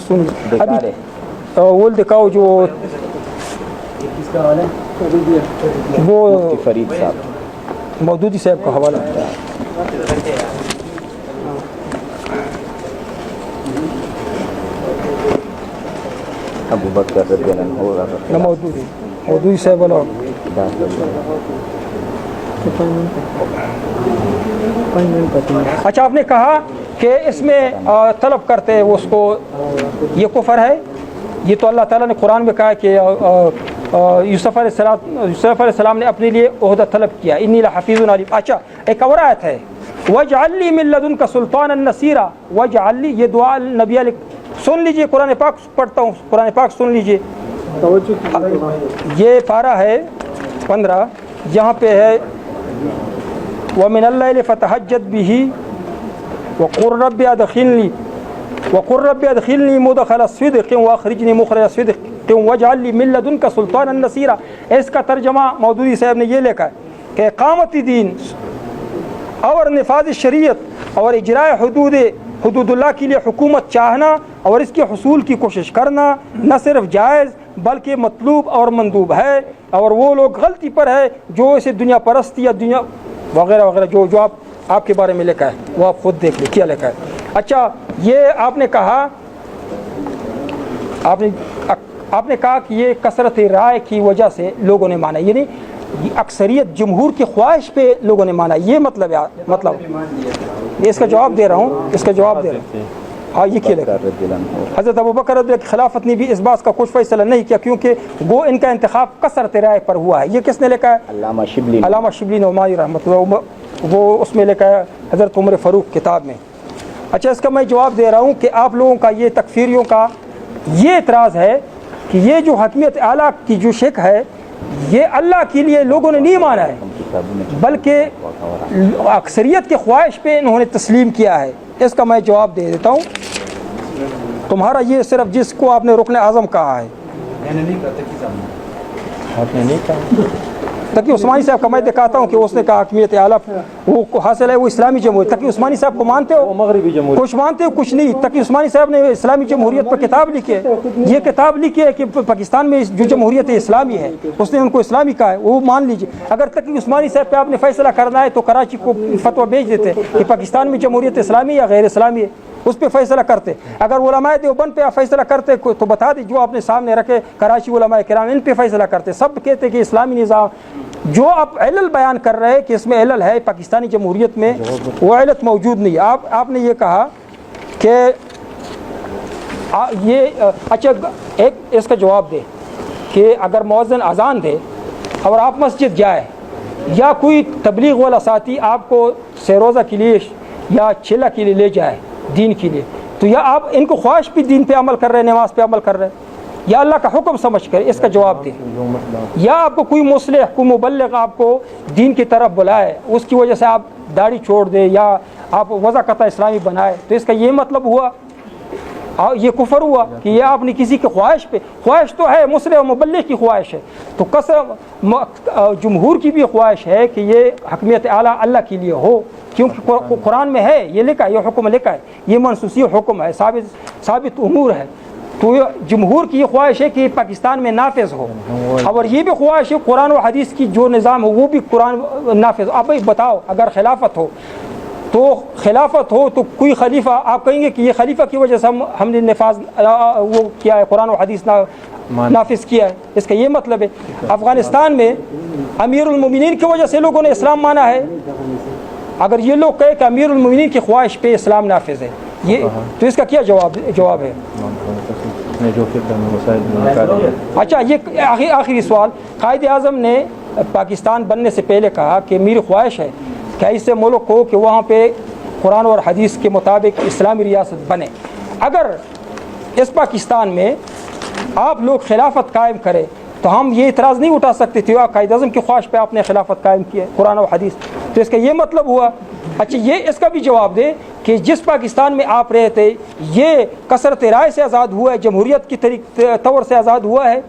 سن ابھی وہ دکھاؤ جو وہ مفتی فرید صاحب، مودودی صاحب کا حوالہ ہے۔ ابو بکر رضی اللہ عنہ، مودودی صاحب والا۔ اچھا آپ نے کہا کہ اس میں طلب کرتے ہیں اس کو، یہ کفر ہے۔ یہ تو اللہ تعالیٰ نے قرآن میں کہا کہ یوسف علیہ السلام نے اپنے لیے عہدہ طلب کیا، انی لحفیظ علیم۔ اچھا ایک اور آیت ہے وَاجْعَلْ لِي مِن لَّدُنْكَ سُلْطَانًا نَصِيرًا، وَاجْعَلْ لِي، یہ دعا نبی علیہ، سن لیجئے قرآن پاک پڑھتا ہوں، قرآن پاک سن لیجئے۔ یہ پارہ ہے 15، یہاں پہ ہے وَمِنَ اللَّيْلِ فَتَهَجَّدْ بِهِ وَقُلْ رَبِّ أَدْخِلْنِي مُدْخَلَ صِدْقٍ وَأَخْرِجْنِي مُخْرَجَ صِدْقٍ وَاجْعَلْ لِي مِن لَّدُنْكَ سُلْطَانًا نَصِيرًا۔ اس کا ترجمہ مودودی صاحب نے یہ لکھا ہے کہ اقامت دین اور نفاذ شریعت اور اجراء حدود اللہ کے لیے حکومت چاہنا اور اس کے حصول کی کوشش کرنا نہ صرف جائز بلکہ مطلوب اور مندوب ہے، اور وہ لوگ غلطی پر ہے جو اسے دنیا پرستی یا دنیا وغیرہ وغیرہ جو آپ کے بارے میں لکھا ہے وہ آپ خود دیکھ لیں کیا لکھا ہے۔ اچھا یہ آپ نے کہا کہ یہ کثرت رائے کی وجہ سے لوگوں نے مانا، یعنی اکثریت جمہور کی خواہش پہ لوگوں نے مانا، یہ مطلب اس کا جواب دے رہا ہوں، ہاں یہ کیا لکھا حضرت ابو بکر رضی اللہ عنہ کی خلافت نے بھی اس بات کا کچھ فیصلہ نہیں کیا کیونکہ وہ ان کا انتخاب کثرت رائے پر ہوا ہے۔ یہ کس نے لکھا ہے؟ علامہ شبلی نعمانی رحمۃ اللہ، وہ اس میں لکھا ہے حضرت عمر فاروق کتاب میں۔ اچھا اس کا میں جواب دے رہا ہوں کہ آپ لوگوں کا یہ تکفیریوں کا یہ اعتراض ہے کہ یہ جو حکمیت اعلیٰ کی جو شک ہے یہ اللہ کے لیے لوگوں نے نہیں مانا ہے بلکہ اکثریت کے خواہش پہ انہوں نے تسلیم کیا ہے۔ اس کا میں جواب دے دیتا ہوں، تمہارا یہ صرف جس کو آپ نے رکن اعظم کہا ہے، تقی عثمانی صاحب کا میں دکھاتا ہوں کہ اس نے کہا حکمیت اعلیٰ وہ حاصل ہے، وہ اسلامی جمہوریت۔ تقی عثمانی صاحب کو مانتے ہو؟ مغربی جمہوریت کچھ مانتے ہو کچھ نہیں۔ تقی عثمانی صاحب نے اسلامی جمہوریت پر کتاب لکھی ہے، یہ کتاب لکھی ہے کہ پاکستان میں جو جمہوریت اسلامی ہے اس نے ان کو اسلامی کہا ہے، وہ مان لیجیے۔ اگر تقی عثمانی صاحب پہ آپ نے فیصلہ کرنا ہے تو کراچی کو فتویٰ بھیج دیتے کہ پاکستان میں جمہوریت اسلامی یا غیر اسلامی ہے، اس پہ فیصلہ کرتے۔ اگر علماء دیوبند پہ آپ فیصلہ کرتے تو بتا دیں، جو آپ نے سامنے رکھے کراچی علماء کرام ان پہ فیصلہ کرتے، سب کہتے کہ اسلامی نظام جو آپ علل بیان کر رہے ہیں کہ اس میں علل ہے پاکستانی جمہوریت میں، وہ علت موجود نہیں۔ آپ نے یہ کہا کہ یہ اچھا ایک اس کا جواب دے کہ اگر مؤذن اذان دے اور آپ مسجد جائے یا کوئی تبلیغ والا ساتھی آپ کو سیروزہ کے لیے یا چلہ کے لیے لے جائے دین کے لیے، تو یا آپ ان کو خواہش بھی دین پہ عمل کر رہے ہیں، نماز پہ عمل کر رہے ہیں، یا اللہ کا حکم سمجھ کر؟ اس کا جواب دیں۔ یا آپ کو کوئی مصلح کوئی مبلغ آپ کو دین کی طرف بلائے، اس کی وجہ سے آپ داڑھی چھوڑ دیں یا آپ وضاقتہ اسلامی بنائے، تو اس کا یہ مطلب ہوا یہ کفر ہوا کہ یہ آپ نے کسی کی خواہش پہ، خواہش تو ہے مصلح و مبلغ کی خواہش ہے، تو جمہور کی بھی خواہش ہے کہ یہ حکمیت اعلیٰ اللہ کے لیے ہو، کیونکہ قرآن میں ہے یہ لکھا ہے، یہ حکم لکھا ہے، یہ منسوسی حکم ہے، ثابت امور ہے، تو جمہور کی یہ خواہش ہے کہ پاکستان میں نافذ ہو، اور یہ بھی خواہش ہے قرآن و حدیث کی جو نظام ہو وہ بھی قرآن نافذ ہو۔ اب بتاؤ اگر خلافت ہو تو کوئی خلیفہ آپ کہیں گے کہ یہ خلیفہ کی وجہ سے ہم نے نفاذ وہ کیا ہے، قرآن و حدیث نافذ کیا ہے، اس کا یہ مطلب ہے۔ افغانستان میں امیر المومنین کی وجہ سے لوگوں نے اسلام مانا ہے، اگر یہ لوگ کہے کہ امیر المومنین کی خواہش پہ اسلام نافذ ہے، یہ تو اس کا کیا جواب ہے؟ اس نے جو فقہ میں مسائل نکالے ہیں۔ اچھا یہ آخری سوال، قائد اعظم نے پاکستان بننے سے پہلے کہا کہ میری خواہش ہے کہ ایسے ملک ہو کہ وہاں پہ قرآن اور حدیث کے مطابق اسلامی ریاست بنے۔ اگر اس پاکستان میں آپ لوگ خلافت قائم کرے تو ہم یہ اعتراض نہیں اٹھا سکتے تھے قائد اعظم کی خواہش پہ آپ نے خلافت قائم کی ہے قرآن و حدیث، تو اس کا یہ مطلب ہوا۔ اچھا یہ اس کا بھی جواب دے کہ جس پاکستان میں آپ رہے تھے یہ کثرت رائے سے آزاد ہوا ہے، جمہوریت کی طور سے آزاد ہوا ہے،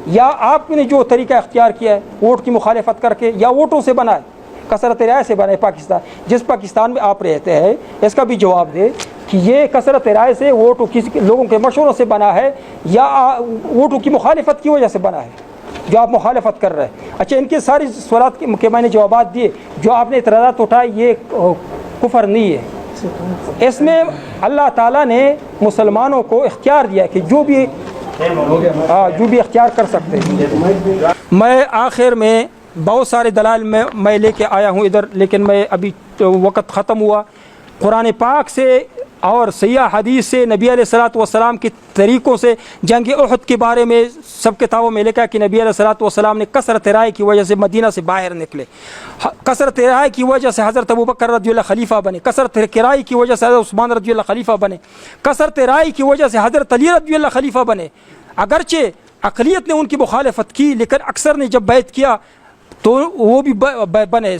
یا آپ نے جو طریقہ اختیار کیا ہے ووٹ کی مخالفت کر کے، یا ووٹوں سے بنا ہے، کثرت رائے سے بنا ہے پاکستان؟ جس پاکستان میں آپ رہتے ہیں اس کا بھی جواب دے کہ یہ کثرت رائے سے ووٹوں کسی لوگوں کے مشوروں سے بنا ہے یا ووٹوں کی مخالفت کی وجہ سے بنا ہے جو آپ مخالفت کر رہے ہیں۔ اچھا ان کے ساری سوالات کے میں نے جوابات دیے، جو آپ نے اعتراضات اٹھائے یہ کفر نہیں ہے، اس میں اللہ تعالیٰ نے مسلمانوں کو اختیار دیا ہے کہ جو بھی اختیار کر سکتے ہیں۔ میں آخر میں بہت سارے دلائل میں لے کے آیا ہوں ادھر، لیکن میں ابھی وقت ختم ہوا۔ قرآن پاک سے اور صحیح حدیث سے، نبی علیہ الصلوۃ والسلام کے طریقوں سے، جنگ احد کے بارے میں سب کتابوں میں لکھا ہے کہ نبی علیہ الصلوۃ والسلام نے کثرت رائے کی وجہ سے مدینہ سے باہر نکلے، کثرت رائے کی وجہ سے حضرت ابوبکر رضی اللہ خلیفہ بنے، کثرت رائے کی وجہ سے حضرت عثمان رضی اللہ خلیفہ بنے، کثرت رائے کی وجہ سے حضرت علی رضی اللہ خلیفہ بنے۔ اگرچہ اقلیت نے ان کی مخالفت کی لیکن اکثر نے جب بیعت کیا تو وہ بھی بنے۔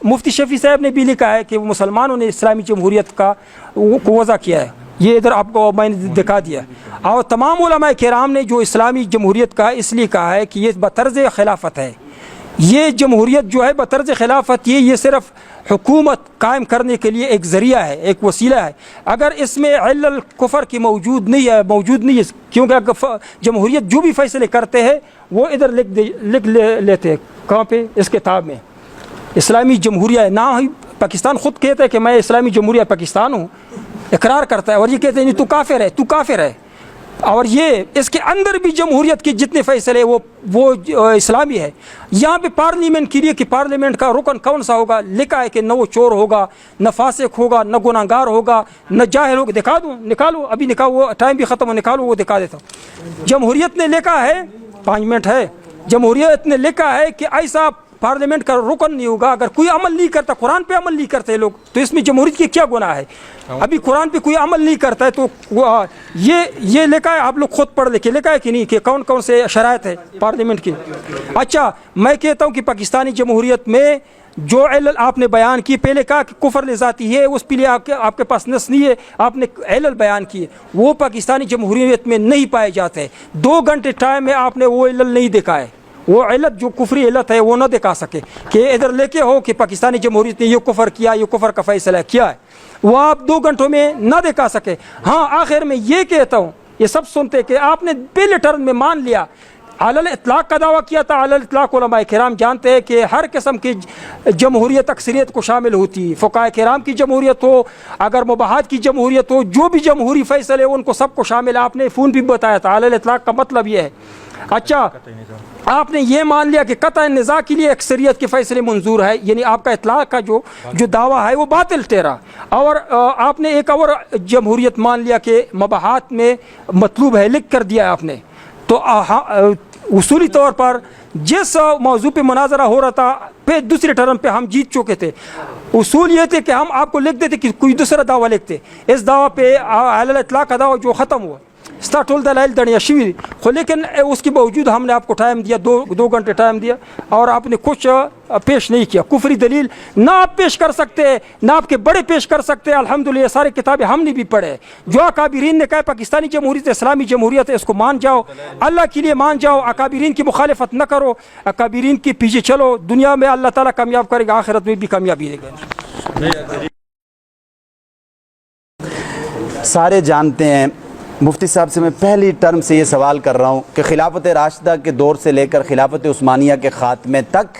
مفتی شفیع صاحب نے بھی لکھا ہے کہ مسلمانوں نے اسلامی جمہوریت کا وضع کیا ہے، یہ ادھر آپ کو میں نے دکھا دیا۔ اور تمام علماء کرام نے جو اسلامی جمہوریت کا اس لیے کہا ہے کہ یہ بطرز خلافت ہے، یہ جمہوریت جو ہے بطرز خلافت، یہ صرف حکومت قائم کرنے کے لیے ایک ذریعہ ہے، ایک وسیلہ ہے۔ اگر اس میں علل الکفر کی موجود نہیں ہے، کیونکہ جمہوریت جو بھی فیصلے کرتے ہیں وہ ادھر لکھ لیتے ہیں، کہاں پہ؟ اس کتاب میں اسلامی جمہوریہ ہے۔ نہ ہی پاکستان خود کہتا ہے کہ میں اسلامی جمہوریہ پاکستان ہوں، اقرار کرتا ہے، اور یہ کہتے ہیں نہیں تو کافر ہے، تو کافر ہے۔ اور یہ اس کے اندر بھی جمہوریت کے جتنے فیصلے وہ اسلامی ہے۔ یہاں پہ پارلیمنٹ کے لیے کہ پارلیمنٹ کا رکن کون سا ہوگا لکھا ہے کہ نہ وہ چور ہوگا، نہ فاسق ہوگا، نہ گناہ گار ہوگا، نہ جاہل ہوگا۔ دکھا دوں؟ نکالو ابھی، نکالو، وہ ٹائم بھی ختم ہو، نکالو وہ دکھا دیتا ہوں۔ جمہوریت نے لکھا ہے، 5 منٹ ہے، جمہوریت نے لکھا ہے کہ ایسا پارلیمنٹ کا رکن نہیں ہوگا اگر کوئی عمل نہیں کرتا، قرآن پہ عمل نہیں کرتے لوگ، تو اس میں جمہوریت کی کیا گناہ ہے؟ ابھی قرآن پہ کوئی عمل نہیں کرتا ہے تو یہ لکھا ہے، آپ لوگ خود پڑھ لکھے، لکھا ہے کہ نہیں کہ کون کون سے شرائط ہے پارلیمنٹ کی۔ اچھا میں کہتا ہوں کہ پاکستانی جمہوریت میں جو علل آپ نے بیان کی، پہلے کہا کہ کفر لذاتی ہے، اس پہ لیے آپ کے پاس نص نہیں ہے، آپ نے علل بیان کیے، وہ پاکستانی جمہوریت میں نہیں پائے جاتے۔ 2 گھنٹے ٹائم میں آپ نے وہ علل نہیں دکھائے، وہ علت جو کفری علت ہے وہ نہ دکھا سکے کہ ادھر لے کے ہو کہ پاکستانی جمہوریت نے یہ کفر کیا، یہ کفر کا فیصلہ کیا ہے، وہ آپ 2 گھنٹوں میں نہ دکھا سکے۔ ہاں آخر میں یہ کہتا ہوں، یہ سب سنتے کہ آپ نے پہلے ٹرم میں مان لیا، علل اطلاق کا دعویٰ کیا تھا۔ علل اطلاق علماء کرام جانتے ہیں کہ ہر قسم کی جمہوریت اکثریت کو شامل ہوتی ہے، فقہاء کرام کی جمہوریت ہو، اگر مباحات کی جمہوریت ہو، جو بھی جمہوری فیصلے ان کو سب کو شامل، آپ نے فون بھی بتایا تھا۔ علل اطلاق کا مطلب یہ ہے۔ اچھا آپ نے یہ مان لیا کہ قطع نزاع کے لیے اکثریت کے فیصلے منظور ہے، یعنی آپ کا اطلاق کا جو دعویٰ ہے وہ باطل ٹھہرا۔ اور آپ نے ایک اور جمہوریت مان لیا کہ مباحات میں مطلوب ہے، لکھ کر دیا آپ نے۔ تو اصولی طور پر جس موضوع پہ مناظرہ ہو رہا تھا پھر دوسرے ٹرم پہ ہم جیت چکے تھے۔ اصول یہ تھے کہ ہم آپ کو لکھ دیتے کہ کوئی دوسرا دعویٰ لکھتے، اس دعویٰ پہ علل اطلاق کا دعویٰ جو ختم ہوا ٹول دلائل دنیا شوی، لیکن اس کے باوجود ہم نے آپ کو ٹائم دیا، 2 گھنٹے ٹائم دیا، اور آپ نے کچھ پیش نہیں کیا۔ کفری دلیل نہ آپ پیش کر سکتے، نہ آپ کے بڑے پیش کر سکتے۔ الحمدللہ ساری کتابیں ہم نے بھی پڑھے، جو اکابرین نے کہا پاکستانی جمہوریت اسلامی جمہوریت ہے، اس کو مان جاؤ، اللہ کے لیے مان جاؤ، اکابرین کی مخالفت نہ کرو، اکابرین کے پیچھے چلو، دنیا میں اللہ تعالیٰ کامیاب کرے گا، آخرت میں بھی کامیابی دے گا۔ سارے جانتے ہیں، مفتی صاحب سے میں پہلی ٹرم سے یہ سوال کر رہا ہوں کہ خلافت راشدہ کے دور سے لے کر خلافت عثمانیہ کے خاتمے تک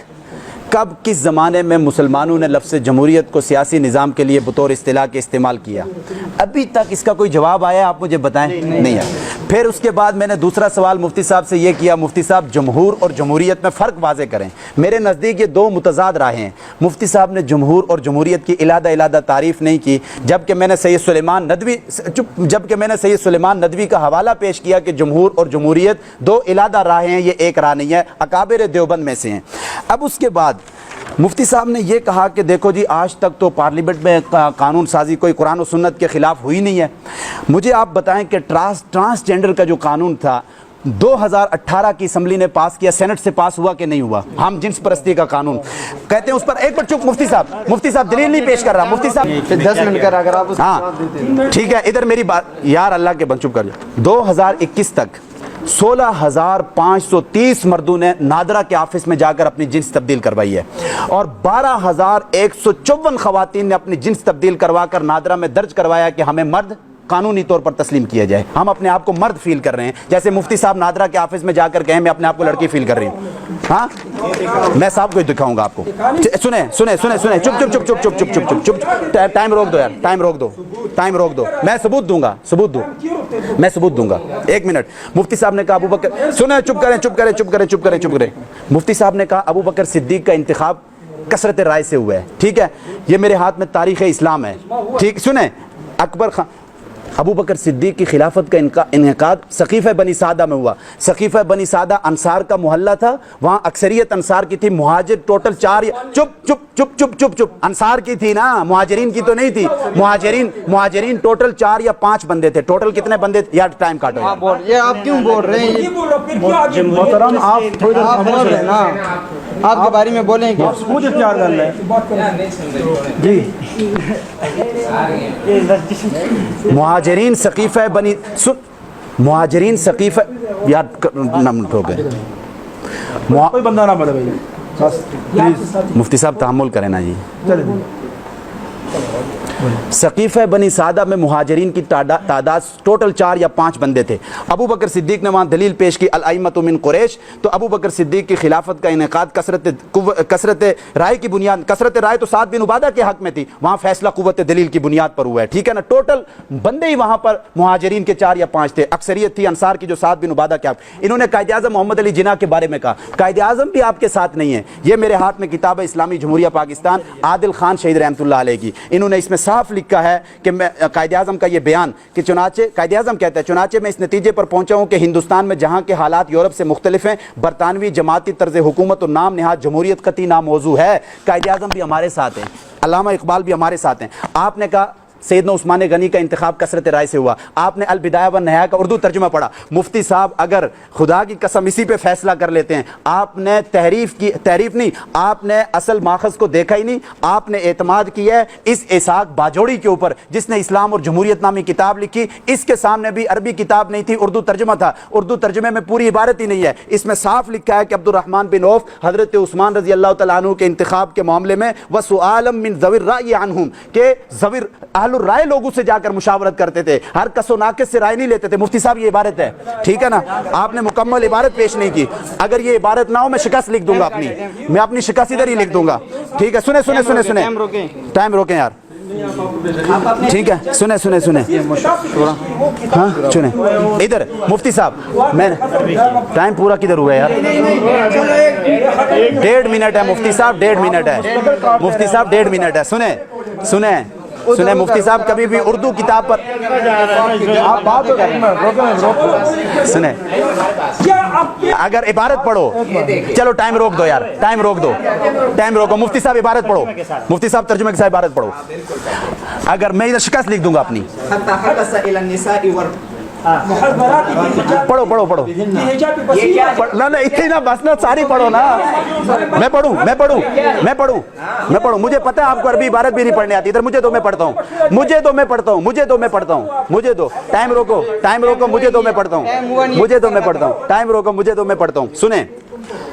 کب کس زمانے میں مسلمانوں نے لفظ جمہوریت کو سیاسی نظام کے لیے بطور اصطلاح کے استعمال کیا؟ ابھی تک اس کا کوئی جواب آیا آپ مجھے بتائیں؟ نہیں ہے۔ پھر اس کے بعد میں نے دوسرا سوال مفتی صاحب سے یہ کیا، مفتی صاحب جمہور اور جمہوریت میں فرق واضح کریں۔ میرے نزدیک یہ دو متضاد راہیں ہیں۔ مفتی صاحب نے جمہور اور جمہوریت کی علیحدہ تعریف نہیں کی، جبکہ میں نے سید سلیمان ندوی کا حوالہ پیش کیا کہ جمہور اور جمہوریت دو علیحدہ راہیں ہیں، یہ ایک راہ نہیں ہے، اکابر دیوبند میں سے ہیں۔ اب اس کے بعد مفتی صاحب نے یہ کہا کہ دیکھو جی آج تک تو پارلیمنٹ میں قانون سازی کوئی قرآن و سنت کے خلاف ہوئی نہیں ہے۔ مجھے آپ بتائیں کہ ٹرانسجینڈر کا جو قانون تھا 2018 کی اسمبلی نے پاس کیا، سینٹ سے پاس ہوا کہ نہیں ہوا؟ ہم جنس پرستی کا قانون کہتے ہیں اس پر ایک پر چپ مفتی صاحب دلیل نہیں پیش کر رہا مفتی صاحب 10 منٹ کا اگر آپ ہاں ٹھیک ہے ادھر میری بات یار اللہ کے بند چپ کر جائے۔ 2021 تک 16,530 مردوں نے نادرا کے آفس میں جا کر اپنی جنس تبدیل کروائی ہے، اور 12,154 خواتین نے اپنی جنس تبدیل کروا کر نادرا میں درج کروایا کہ ہمیں مرد قانونی طور پر تسلیم کیا جائے، ہم اپنے آپ کو مرد فیل کر رہے ہیں، جیسے مفتی صاحب نادرا کے آفس میں جا کر کہیں میں اپنے آپ کو لڑکی فیل کر رہی ہوں۔ ہاں میں صاحب کو ہی دکھاؤں گا آپ کو۔ سنیں چپ ٹائم روک دو یار، ٹائم روک دو، میں ثبوت دوں گا 1 منٹ۔ مفتی صاحب نے کہا ابو بکر سنیں، چپ کریں۔ مفتی صاحب نے کہا ابو بکر صدیق کا انتخاب کثرت رائے سے ہوا ہے، ٹھیک ہے، یہ میرے ہاتھ میں تاریخ اسلام ہے، ٹھیک سنیں۔ ابو بکر صدیق کی خلافت کا انعقاد سقیفہ بنی سعدہ میں ہوا۔ سقیفہ بنی سعدہ انصار کا محلہ تھا، وہاں اکثریت انصار کی تھی، مہاجر ٹوٹل 4 چپ انصار کی تھی نا، مہاجرین کی تو نہیں تھی۔ مہاجرین ٹوٹل 4 یا 5 بندے تھے۔ ٹوٹل کتنے بندے تھے؟ یار ٹائم کاٹو یار۔ یہ آپ کیوں بول رہے ہیں؟ محترم آپ تھوڑی دیر آپ بول رہے ہیں نا، آپ کے بارے میں بولیں کہ ثبوت اختیار کر لیں جی۔ مہاجرین سقیفہ یار نمٹ ہو گئے، کوئی بندہ نہ بڑھے بھائی بس پلیز۔ مفتی صاحب تحمل کریں نا جی۔ چلیں سقیفہ بنی سعدہ میں مہاجرین کی تعداد ٹوٹل 4 یا 5 بندے تھے۔ ابو بکر صدیق نے وہاں دلیل پیش کی الائمۃ من قریش، تو ابو بکر صدیق کی خلافت کا انعقاد کثرت رائے کی بنیاد، کثرت رائے تو سعد بن عبادہ کے حق میں تھی، وہاں فیصلہ قوت دلیل کی بنیاد پر ہوا ہے، ٹھیک ہے نا۔ ٹوٹل بندے ہی وہاں پر مہاجرین کے 4 یا 5 تھے، اکثریت تھی انصار کی جو سعد بن عبادہ کے حق۔ انہوں نے قائد اعظم محمد علی جناح کے بارے میں کہا، قائد اعظم بھی آپ کے ساتھ نہیں ہے۔ یہ میرے ہاتھ میں کتاب ہے اسلامی جمہوریہ پاکستان، عادل خان شہید رحمۃ اللہ علیہ کی، انہوں نے اس میں صاف لکھا ہے کہ میں قائد اعظم کا یہ بیان کہ چنانچہ قائد اعظم کہتا ہے چنانچہ میں اس نتیجے پر پہنچا ہوں کہ ہندوستان میں جہاں کے حالات یورپ سے مختلف ہیں، برطانوی جماعتی طرز حکومت اور نام نہاد جمہوریت قطعی ناموضوع ہے۔ قائد اعظم بھی ہمارے ساتھ ہیں، علامہ اقبال بھی ہمارے ساتھ ہیں۔ آپ نے کہا سیدنا عثمان غنی کا انتخاب کثرت رائے سے ہوا، آپ نے البدایہ والنہایہ کا اردو ترجمہ پڑھا۔ مفتی صاحب اگر خدا کی قسم اسی پہ فیصلہ کر لیتے ہیں، آپ نے تحریف نہیں، آپ نے اصل ماخذ کو دیکھا ہی نہیں، آپ نے اعتماد کیا ہے اس اسحاق باجوڑی کے اوپر جس نے اسلام اور جمہوریت نامی کتاب لکھی۔ اس کے سامنے بھی عربی کتاب نہیں تھی، اردو ترجمہ تھا، اردو ترجمے میں پوری عبارت ہی نہیں ہے، اس میں صاف لکھا ہے کہ عبد الرحمن بن عوف حضرت عثمان رضی اللہ تعالیٰ عنہ کے انتخاب کے معاملے میں وسؤالم من ذوی الرأی عنہم، کہ ذوی اہل الرائے لوگوں سے جا کر مشاورت کرتے تھے، ہر کس و ناقص سے رائے نہیں لیتے تھے۔ مفتی صاحب یہ عبارت ہے، ٹھیک ہے نا، آپ نے مکمل عبارت پیش نہیں کی۔ اگر یہ عبارت نہ ہو میں شکست لکھ دوں گا میں اپنی شکست ادھر ہی لکھ دوں گا، ٹھیک ہے۔ سنیں ٹائم روکیں یار، ٹھیک ہے، سنیں ہاں سنیں ادھر مفتی صاحب، میں ٹائم پورا کدھر ہوا ہے یار؟ 1.5 منٹ ہے مفتی صاحب، 1.5 منٹ ہے مفتی صاحب، 1.5 منٹ ہے۔ سنیں مفتی صاحب کبھی بھی اردو کتاب پر آپ بات سنیں، اگر عبارت پڑھو، چلو ٹائم روک دو یار، ٹائم روکو، مفتی صاحب عبارت پڑھو، مفتی صاحب ترجمے کے ساتھ عبارت پڑھو، اگر میں ادھر شکست لکھ دوں گا اپنی۔ پڑھو نہ اتنی نہ بس نہ ساری پڑھو نا، میں پڑھوں، مجھے پتہ ہے آپ کو عربی عبارت بھی نہیں پڑھنے آتی، ادھر مجھے دو، میں پڑھتا ہوں، مجھے دو، ٹائم روکو، مجھے دو، میں پڑھتا ہوں، ٹائم روکو، مجھے دو، میں پڑھتا ہوں۔ سنیں